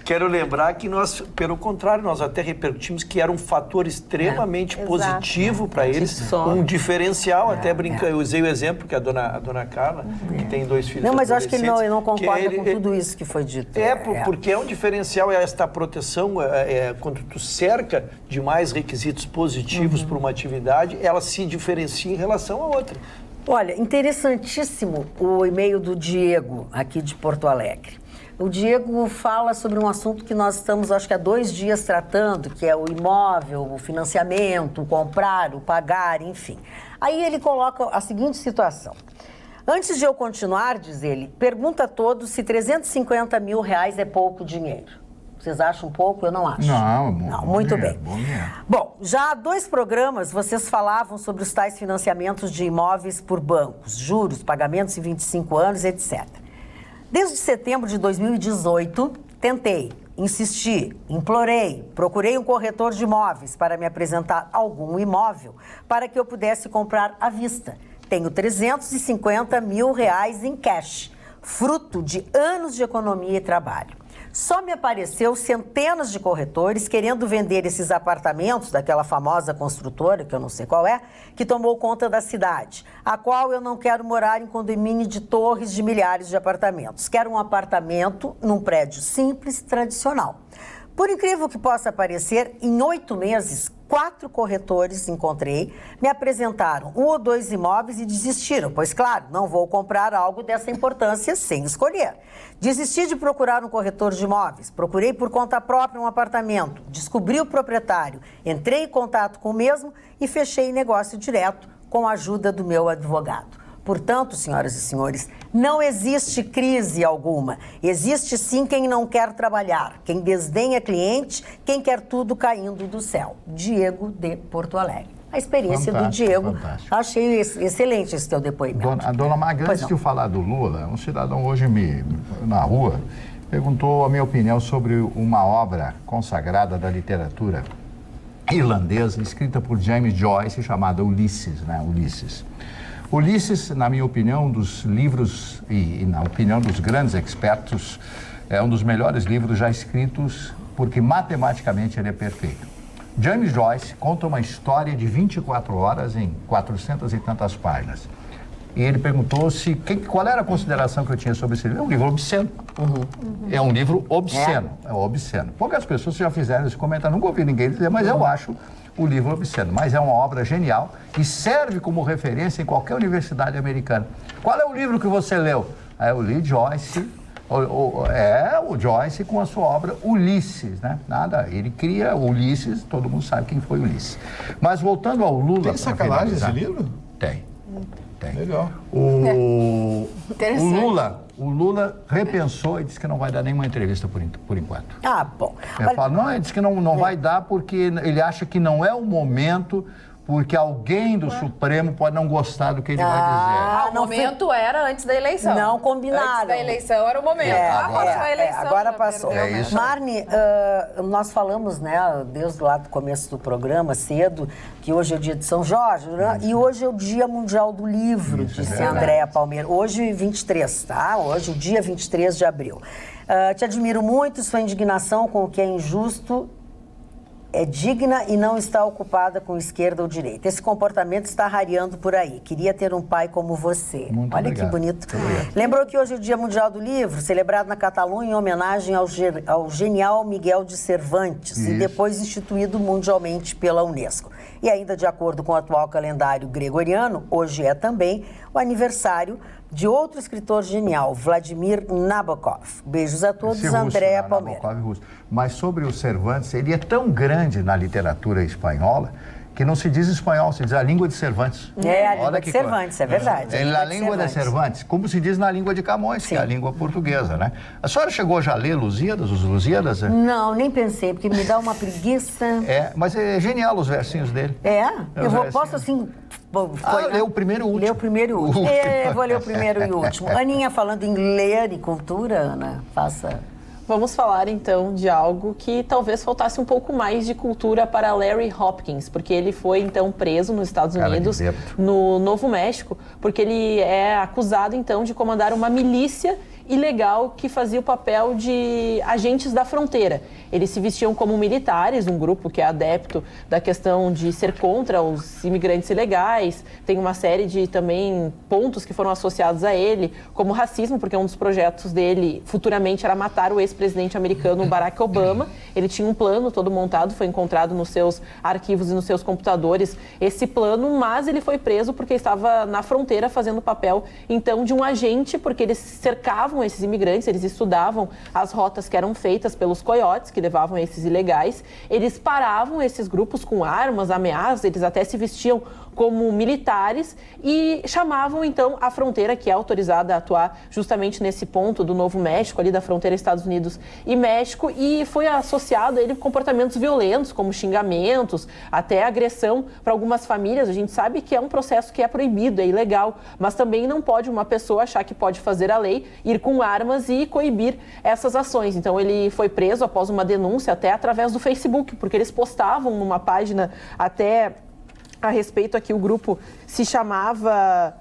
Quero lembrar que nós, pelo contrário, nós até repercutimos que era um fator extremamente positivo para eles, um diferencial, até brincando. Eu usei o exemplo que a dona Carla, que tem 2 filhos. Não, mas eu acho que ele não concorda com tudo isso que foi dito. Porque é um diferencial, esta proteção, quando tu cerca de mais requisitos positivos para uma atividade, ela se diferencia em relação a outra. Olha, interessantíssimo o e-mail do Diego, aqui de Porto Alegre. O Diego fala sobre um assunto que nós estamos, acho que há 2 dias tratando, que é o imóvel, o financiamento, o comprar, o pagar, enfim. Aí ele coloca a seguinte situação. Antes de eu continuar, diz ele, pergunta a todos se 350 mil reais é pouco dinheiro. Vocês acham pouco? Eu não acho. Não, muito bem. Bom, já há 2 programas vocês falavam sobre os tais financiamentos de imóveis por bancos, juros, pagamentos em 25 anos, etc. Desde setembro de 2018, tentei, insisti, implorei, procurei um corretor de imóveis para me apresentar algum imóvel para que eu pudesse comprar à vista. Tenho 350 mil reais em cash, fruto de anos de economia e trabalho. Só me apareceu centenas de corretores querendo vender esses apartamentos daquela famosa construtora, que eu não sei qual é, que tomou conta da cidade, a qual eu não quero morar em condomínio de torres de milhares de apartamentos. Quero um apartamento num prédio simples, tradicional. Por incrível que possa parecer, em 8 meses, 4 corretores encontrei, me apresentaram 1 ou 2 imóveis e desistiram, pois claro, não vou comprar algo dessa importância sem escolher. Desisti de procurar um corretor de imóveis, procurei por conta própria um apartamento, descobri o proprietário, entrei em contato com o mesmo e fechei negócio direto com a ajuda do meu advogado. Portanto, senhoras e senhores, não existe crise alguma. Existe sim quem não quer trabalhar, quem desdenha cliente, quem quer tudo caindo do céu. Diego de Porto Alegre. A experiência do Diego. Achei excelente esse teu depoimento. Dona Magda, antes de eu falar do Lula, um cidadão hoje na rua perguntou a minha opinião sobre uma obra consagrada da literatura irlandesa, escrita por James Joyce, chamada Ulisses, né? Ulisses, na minha opinião, um dos livros, e na opinião dos grandes expertos, é um dos melhores livros já escritos, porque matematicamente ele é perfeito. James Joyce conta uma história de 24 horas em 400 e tantas páginas. E ele perguntou qual era a consideração que eu tinha sobre esse livro. É um livro obsceno. É um livro obsceno. É obsceno. Poucas pessoas já fizeram esse comentário, nunca ouvi ninguém dizer, mas eu acho o livro obsceno. Mas é uma obra genial e serve como referência em qualquer universidade americana. Qual é o livro que você leu? Eu li Joyce, O Joyce com a sua obra Ulisses, né? Ele cria Ulisses, todo mundo sabe quem foi Ulisses. Mas voltando ao Lula... Tem sacanagem esse livro? Tem. Legal. O Lula repensou e disse que não vai dar nenhuma entrevista por enquanto. Bom. Ele disse que não vai dar porque ele acha que não é o momento, porque alguém do Supremo pode não gostar do que ele vai dizer. O momento era antes da eleição. Não combinaram. Antes da eleição era o momento. Agora passou. Marne, nós falamos, né, desde lá do começo do programa, cedo, que hoje é o dia de São Jorge, né? E hoje é o Dia Mundial do Livro, disse Andréa Palmeira. Hoje, 23, tá? Hoje, o dia 23 de abril. Te admiro muito, sua indignação com o que é injusto é digna e não está ocupada com esquerda ou direita. Esse comportamento está rareando por aí. Queria ter um pai como você. Muito Olha obrigado. Que bonito. Lembrou que hoje é o Dia Mundial do Livro, celebrado na Catalunha em homenagem ao genial Miguel de Cervantes e depois instituído mundialmente pela Unesco. E ainda de acordo com o atual calendário gregoriano, hoje é também o aniversário de outro escritor genial, Vladimir Nabokov. Beijos a todos, Andréa Palmeira. Mas sobre o Cervantes, ele é tão grande na literatura espanhola que não se diz espanhol, se diz a língua de Cervantes. A língua de Cervantes, é verdade. A língua de Cervantes, como se diz na língua de Camões, que é a língua portuguesa, né? A senhora chegou já a ler Lusíadas, os Lusíadas? Não, nem pensei, porque me dá uma preguiça. Mas é genial os versinhos dele. Posso assim... ler o primeiro e o último. Ler o primeiro e o último. Eu vou ler o primeiro e o último. Aninha, falando em ler e cultura, Ana, faça... Vamos falar então de algo que talvez faltasse um pouco mais de cultura para Larry Hopkins, porque ele foi então preso nos Estados Unidos, no Novo México, porque ele é acusado então de comandar uma milícia ilegal que fazia o papel de agentes da fronteira. Eles se vestiam como militares, um grupo que é adepto da questão de ser contra os imigrantes ilegais. Tem uma série de também pontos que foram associados a ele, como racismo, porque um dos projetos dele futuramente era matar o ex-presidente americano Barack Obama. Ele tinha um plano todo montado, foi encontrado nos seus arquivos e nos seus computadores esse plano, mas ele foi preso porque estava na fronteira fazendo o papel então de um agente, porque eles cercavam esses imigrantes, eles estudavam as rotas que eram feitas pelos coiotes que levavam esses ilegais, eles paravam esses grupos com armas, ameaças, eles até se vestiam como militares e chamavam então a fronteira, que é autorizada a atuar justamente nesse ponto do Novo México, ali da fronteira Estados Unidos e México, e foi associado a ele comportamentos violentos, como xingamentos, até agressão para algumas famílias. A gente sabe que é um processo que é proibido, é ilegal, mas também não pode uma pessoa achar que pode fazer a lei, ir com armas e coibir essas ações. Então ele foi preso após uma denúncia, até através do Facebook, porque eles postavam numa página até a respeito aqui, o grupo se chamava...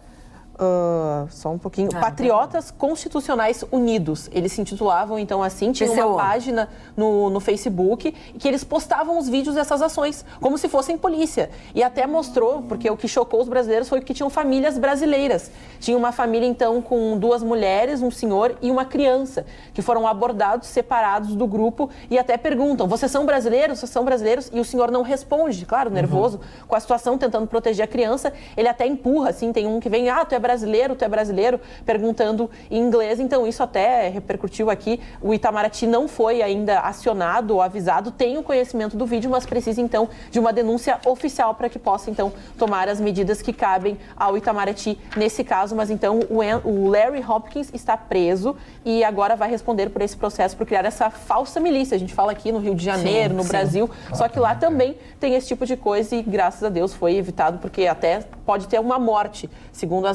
só um pouquinho. Patriotas Constitucionais Unidos. Eles se intitulavam, então, assim, tinha uma página no Facebook que eles postavam os vídeos dessas ações, como se fossem polícia. E até mostrou, porque o que chocou os brasileiros foi que tinham famílias brasileiras. Tinha uma família, então, com 2 mulheres, um senhor e uma criança, que foram abordados, separados do grupo, e até perguntam, vocês são brasileiros? Vocês são brasileiros? E o senhor não responde, claro, nervoso, com a situação, tentando proteger a criança. Ele até empurra, assim, tem um que vem, tu é brasileiro, perguntando em inglês. Então isso até repercutiu aqui. O Itamaraty não foi ainda acionado ou avisado, tem o conhecimento do vídeo, mas precisa então de uma denúncia oficial para que possa então tomar as medidas que cabem ao Itamaraty nesse caso. Mas então o Larry Hopkins está preso e agora vai responder por esse processo, por criar essa falsa milícia. A gente fala aqui no Rio de Janeiro, no Brasil, só que lá também tem esse tipo de coisa e graças a Deus foi evitado, porque até pode ter uma morte, segundo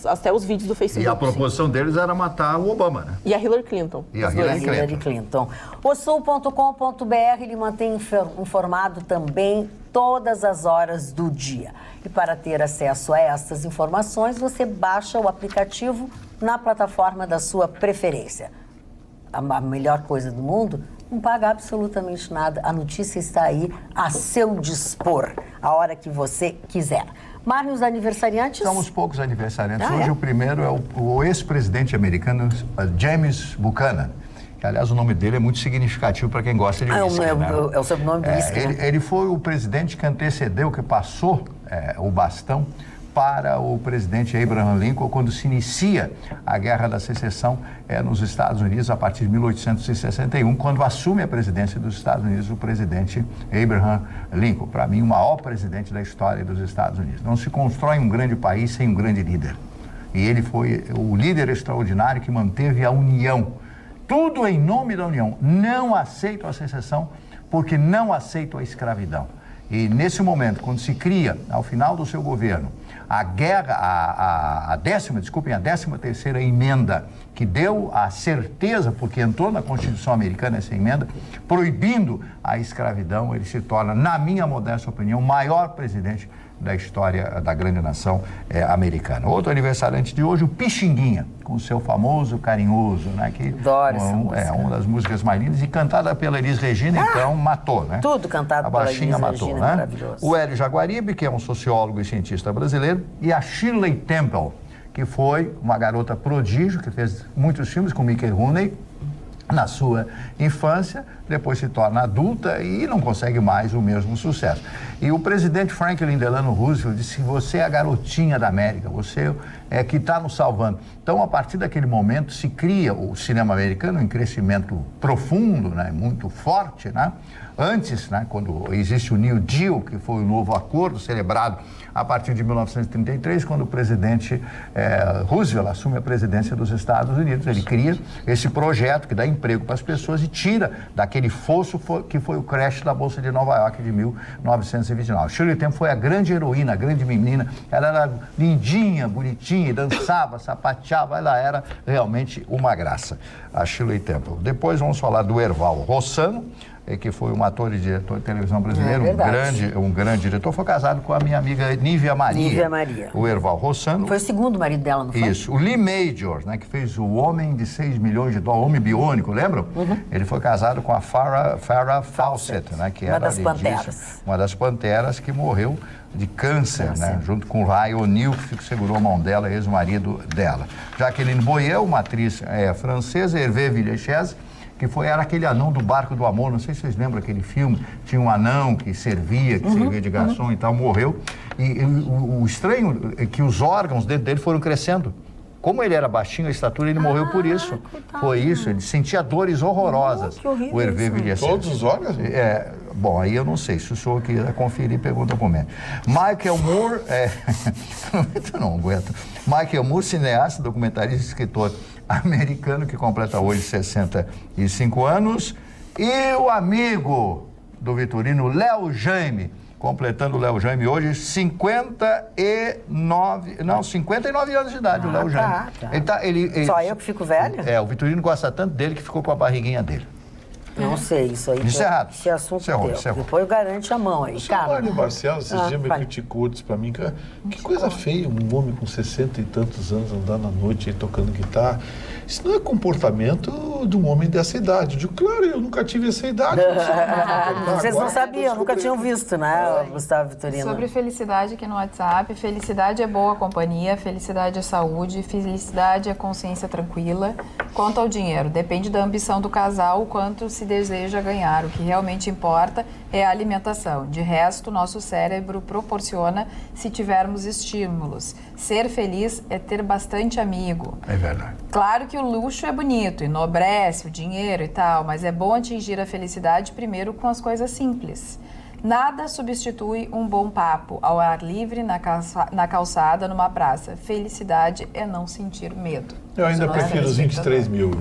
até os vídeos do Facebook. E a proposição deles era matar o Obama, né? E a Hillary Clinton. Hillary Clinton. O sul.com.br lhe mantém informado também todas as horas do dia. E para ter acesso a essas informações, você baixa o aplicativo na plataforma da sua preferência. A melhor coisa do mundo, não paga absolutamente nada. A notícia está aí a seu dispor, a hora que você quiser. Marne, os aniversariantes? Somos poucos aniversariantes. Hoje o primeiro é o ex-presidente americano James Buchanan. Que, aliás, o nome dele é muito significativo para quem gosta de whisky. É o sobrenome do whisky. Ele foi o presidente que antecedeu, que passou o bastão para o presidente Abraham Lincoln quando se inicia a Guerra da Secessão nos Estados Unidos a partir de 1861, quando assume a presidência dos Estados Unidos o presidente Abraham Lincoln. Para mim, o maior presidente da história dos Estados Unidos. Não se constrói um grande país sem um grande líder. E ele foi o líder extraordinário que manteve a união. Tudo em nome da união. Não aceito a secessão porque não aceito a escravidão. E nesse momento, quando se cria, ao final do seu governo, a 13ª emenda, que deu a certeza, porque entrou na Constituição americana essa emenda, proibindo a escravidão, ele se torna, na minha modesta opinião, o maior presidente da história da grande nação americana. Outro aniversariante de hoje, o Pixinguinha, com o seu famoso Carinhoso, né? Que adoro essa música. Uma das músicas mais lindas e cantada pela Elis Regina, então matou, né? Tudo cantado pela Elis Regina, matou, né? Maravilhoso. O Hélio Jaguaribe, que é um sociólogo e cientista brasileiro, e a Shirley Temple, que foi uma garota prodígio, que fez muitos filmes com Mickey Rooney na sua infância, depois se torna adulta e não consegue mais o mesmo sucesso. E o presidente Franklin Delano Roosevelt disse que você é a garotinha da América, você é que está nos salvando. Então, a partir daquele momento, se cria o cinema americano em crescimento profundo, né, muito forte, né? Antes, né, quando existe o New Deal, que foi o novo acordo celebrado a partir de 1933, quando o presidente Roosevelt assume a presidência dos Estados Unidos. Ele cria esse projeto que dá emprego para as pessoas e tira daquele fosso que foi o crash da Bolsa de Nova York de 1929. Shirley Temple foi a grande heroína, a grande menina. Ela era lindinha, bonitinha, dançava, sapateava. Ela era realmente uma graça, a Shirley Temple. Depois vamos falar do Erval Rossano, que foi um ator e diretor de televisão brasileiro, um grande diretor, foi casado com a minha amiga Nívia Maria. Nívia Maria. O Erval Rossano. Foi o segundo marido dela, não foi? Isso. O Lee Majors, né, que fez O Homem de 6 milhões de dólares, Homem Biônico, lembram? Uhum. Ele foi casado com a Farrah Fawcett, né, que era uma das panteras que morreu de câncer, né, junto com o Ray O'Neill, que segurou a mão dela, ex-marido dela. Jacqueline Boyer, uma atriz francesa, Hervé Villechaize, que era aquele anão do Barco do Amor, não sei se vocês lembram aquele filme, tinha um anão que servia de garçom e tal, morreu. E o estranho é que os órgãos dentro dele foram crescendo. Como ele era baixinho, a estatura, ele morreu por isso. Coitado. Foi isso, ele sentia dores horrorosas. Que horrível. O Hervé Villechaize. Todos os órgãos? Bom, aí eu não sei, se o senhor quiser conferir, pergunta para o médico. Michael Moore, não aguento. Michael Moore, cineasta, documentarista e escritor americano, que completa hoje 65 anos. E o amigo do Vitorino, Léo Jaime, completando o Léo Jaime hoje, 59 anos de idade, o Léo Jaime. Só eu que fico velha? O Vitorino gosta tanto dele que ficou com a barriguinha dele. Não sei, isso aí. Encerrado. Esse assunto depois garante a mão aí, cara. O Mário Marcelo, esses dias me criticou, disse pra mim, cara, que coisa feia um homem com 60 e tantos anos andar na noite aí tocando guitarra. Isso não é comportamento de um homem dessa idade. Eu digo, claro, eu nunca tive essa idade. Vocês não sabiam, nunca tinham visto, né, Gustavo Vitorino? Sobre felicidade aqui no WhatsApp, felicidade é boa companhia, felicidade é saúde, felicidade é consciência tranquila. Quanto ao dinheiro, depende da ambição do casal, o quanto se deseja ganhar. O que realmente importa é a alimentação. De resto, nosso cérebro proporciona se tivermos estímulos. Ser feliz é ter bastante amigo. É verdade. Claro que o luxo é bonito, enobrece o dinheiro e tal, mas é bom atingir a felicidade primeiro com as coisas simples. Nada substitui um bom papo ao ar livre, na calçada, numa praça. Felicidade é não sentir medo. Eu ainda prefiro os 23 mil.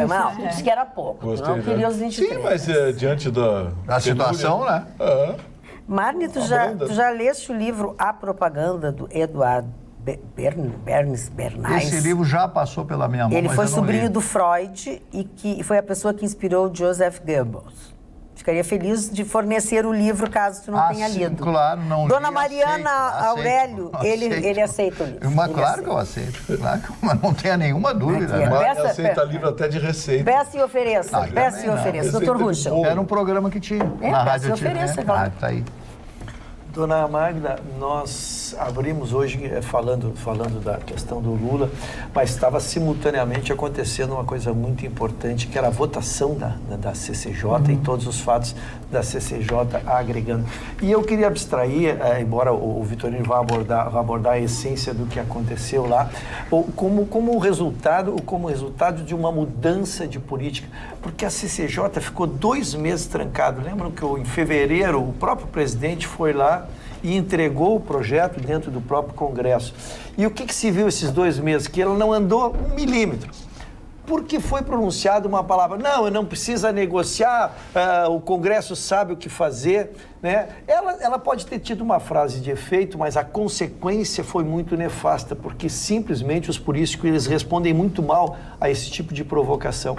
Não, tu disse que era pouco. Gostei, não queria os 23. Sim, mas diante da situação, né? Marne, tu já leste o livro A Propaganda, do Eduardo Bernays? Esse livro já passou pela minha mão. Ele foi sobrinho do Freud e que foi a pessoa que inspirou Joseph Goebbels. Ficaria feliz de fornecer o livro caso tu não tenha lido. Claro, não li. Dona Mariana Aurélio, ele aceita o livro. Mas claro que eu aceito. Claro que, mas não tenha nenhuma dúvida. Mas aceita livro até de receita. Peça e ofereça. Peça e ofereça. Doutor Ruschel. Era um programa que tinha. Na rádio. Peça e ofereça, claro. Tá aí. Dona Magda, nós abrimos hoje falando da questão do Lula, mas estava simultaneamente acontecendo uma coisa muito importante, que era a votação da CCJ e todos os fatos da CCJ agregando. E eu queria abstrair, embora o Vitorino vá abordar a essência do que aconteceu lá, como resultado de uma mudança de política, porque a CCJ ficou 2 meses trancado. Lembram que em fevereiro o próprio presidente foi lá e entregou o projeto dentro do próprio Congresso. E o que se viu esses 2 meses? Que ela não andou 1 milímetro. Porque foi pronunciada uma palavra, não precisa negociar, o Congresso sabe o que fazer, né? Ela pode ter tido uma frase de efeito, mas a consequência foi muito nefasta, porque simplesmente os políticos eles respondem muito mal a esse tipo de provocação.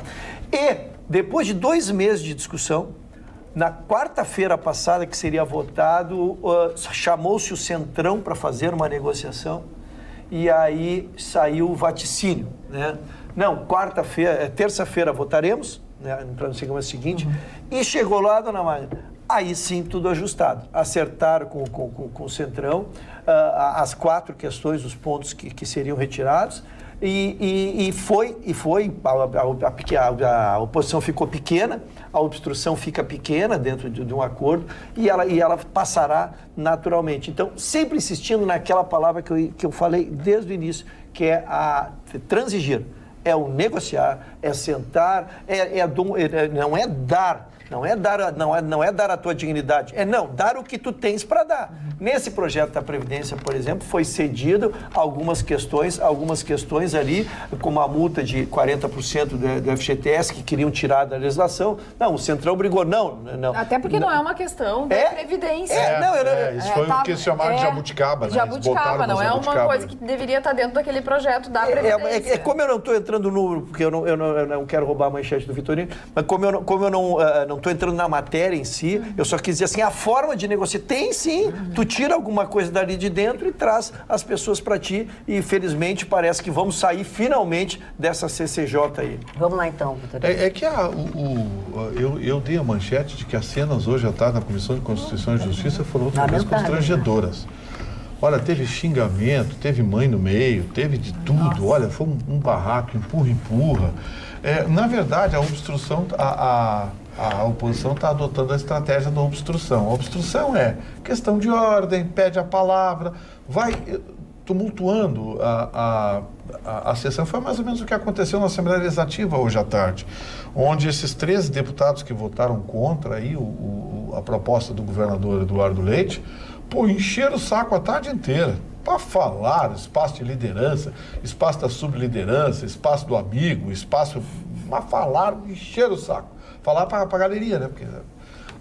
E, depois de 2 meses de discussão, na quarta-feira passada, que seria votado, chamou-se o Centrão para fazer uma negociação e aí saiu o vaticínio, né? Não, terça-feira votaremos, né, para não ser o seguinte, e chegou lá, dona Magda, aí sim tudo ajustado. Acertaram com o Centrão as 4 questões, os pontos que seriam retirados, e a oposição ficou pequena, a obstrução fica pequena dentro de um acordo e ela passará naturalmente. Então, sempre insistindo naquela palavra que eu falei desde o início, que é a transigir, é o negociar, é sentar, não é dar a tua dignidade, dar o que tu tens para dar. Nesse projeto da Previdência, por exemplo, foi cedido algumas questões ali, como a multa de 40% do FGTS, que queriam tirar da legislação. Não, o Centrão brigou, não. Até porque não é uma questão da Previdência. Isso foi o que eles chamaram de jabuticaba, né? Jabuticaba, não é uma coisa que deveria estar dentro daquele projeto da Previdência. Como eu não estou entrando no... Porque eu não quero roubar a manchete do Vitorino, mas como eu não estou entrando na matéria em si, eu só quis dizer assim, a forma de negociar, tem sim, tu tira alguma coisa dali de dentro e traz as pessoas para ti, e felizmente parece que vamos sair finalmente dessa CCJ aí. Vamos lá então, Vitorino. É que eu dei a manchete de que as cenas hoje à tarde na Comissão de Constituição e Justiça foram outra vez constrangedoras. Olha, teve xingamento, teve mãe no meio, teve de tudo. Nossa. Olha, foi um barraco, empurra. Na verdade, a obstrução, a oposição está adotando a estratégia da obstrução. A obstrução é questão de ordem, pede a palavra, vai tumultuando a sessão. Foi mais ou menos o que aconteceu na Assembleia Legislativa hoje à tarde, onde esses 13 deputados que votaram contra aí a proposta do governador Eduardo Leite, encheram o saco a tarde inteira para falar, espaço de liderança, espaço da subliderança, espaço do amigo, mas falaram, encheram o saco. Falar para a galeria, né? Porque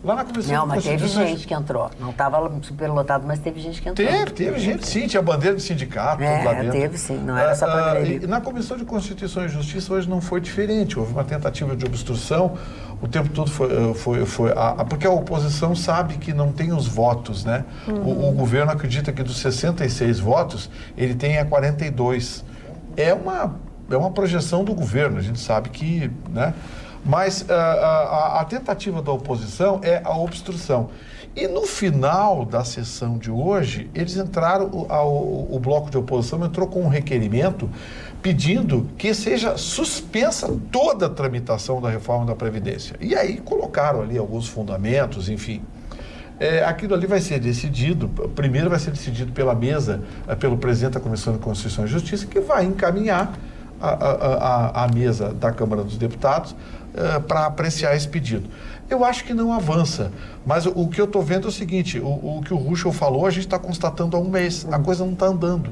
lá na Comissão de Constituição... Não, mas teve gente que entrou. Não estava superlotado, mas teve gente que entrou. Teve gente, sim. Tinha bandeira de sindicato, tudo lá dentro. Teve, sim. Não era só para galeria. E na Comissão de Constituição e Justiça hoje não foi diferente. Houve uma tentativa de obstrução. O tempo todo porque a oposição sabe que não tem os votos, né? O governo acredita que dos 66 votos, ele tenha 42. É uma projeção do governo. A gente sabe que, né? Mas a tentativa da oposição é a obstrução. E no final da sessão de hoje, eles entraram, o bloco de oposição entrou com um requerimento pedindo que seja suspensa toda a tramitação da reforma da Previdência. E aí colocaram ali alguns fundamentos, enfim. Aquilo ali vai ser decidido, primeiro vai ser decidido pela mesa, pelo presidente da Comissão de Constituição e Justiça, que vai encaminhar a mesa da Câmara dos Deputados para apreciar esse pedido. Eu acho que não avança, mas o que eu estou vendo é o seguinte, o que o Ruschel falou, a gente está constatando há um mês, a coisa não está andando.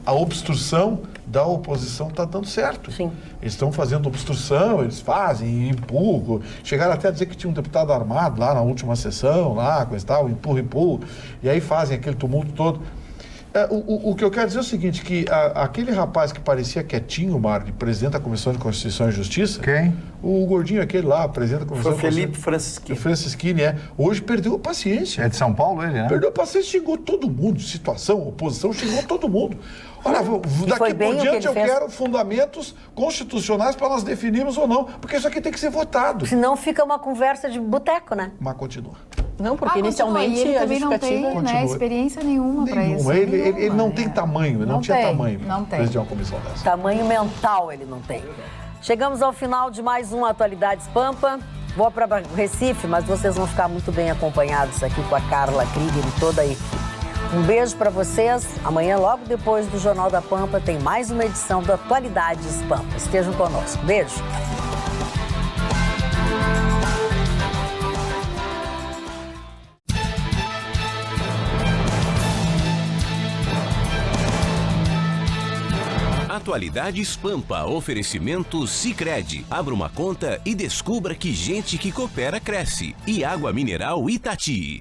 A obstrução da oposição está dando certo. Sim. Eles estão fazendo obstrução, eles fazem, empurram, chegaram até a dizer que tinha um deputado armado lá na última sessão, lá, coisa e tal, empurra, e aí fazem aquele tumulto todo. O que eu quero dizer é o seguinte, que aquele rapaz que parecia quietinho, Mário, presidente da Comissão de Constituição e Justiça... Quem? O gordinho aquele lá, presidente da Comissão... Foi Felipe Francischini. Francischini, Hoje perdeu a paciência. É de São Paulo ele, né? Perdeu a paciência, xingou todo mundo. Situação, oposição, xingou todo mundo. Olha, daqui por diante eu quero fundamentos constitucionais para nós definirmos ou não, porque isso aqui tem que ser votado. Senão fica uma conversa de boteco, né? Mas continua. Não, porque inicialmente ele a também não justificativa... tem, né, experiência nenhuma para isso. Ele não tem tamanho, ele não tinha tamanho para presidir uma comissão dessa. Tamanho mental ele não tem. Chegamos ao final de mais uma Atualidades Pampa. Vou para Recife, mas vocês vão ficar muito bem acompanhados aqui com a Carla Krieger e toda a equipe. Um beijo para vocês. Amanhã, logo depois do Jornal da Pampa, tem mais uma edição do Atualidades Pampa. Estejam conosco. Beijo. Atualidades Pampa, oferecimento Sicredi. Abra uma conta e descubra que gente que coopera cresce. E água mineral Itati.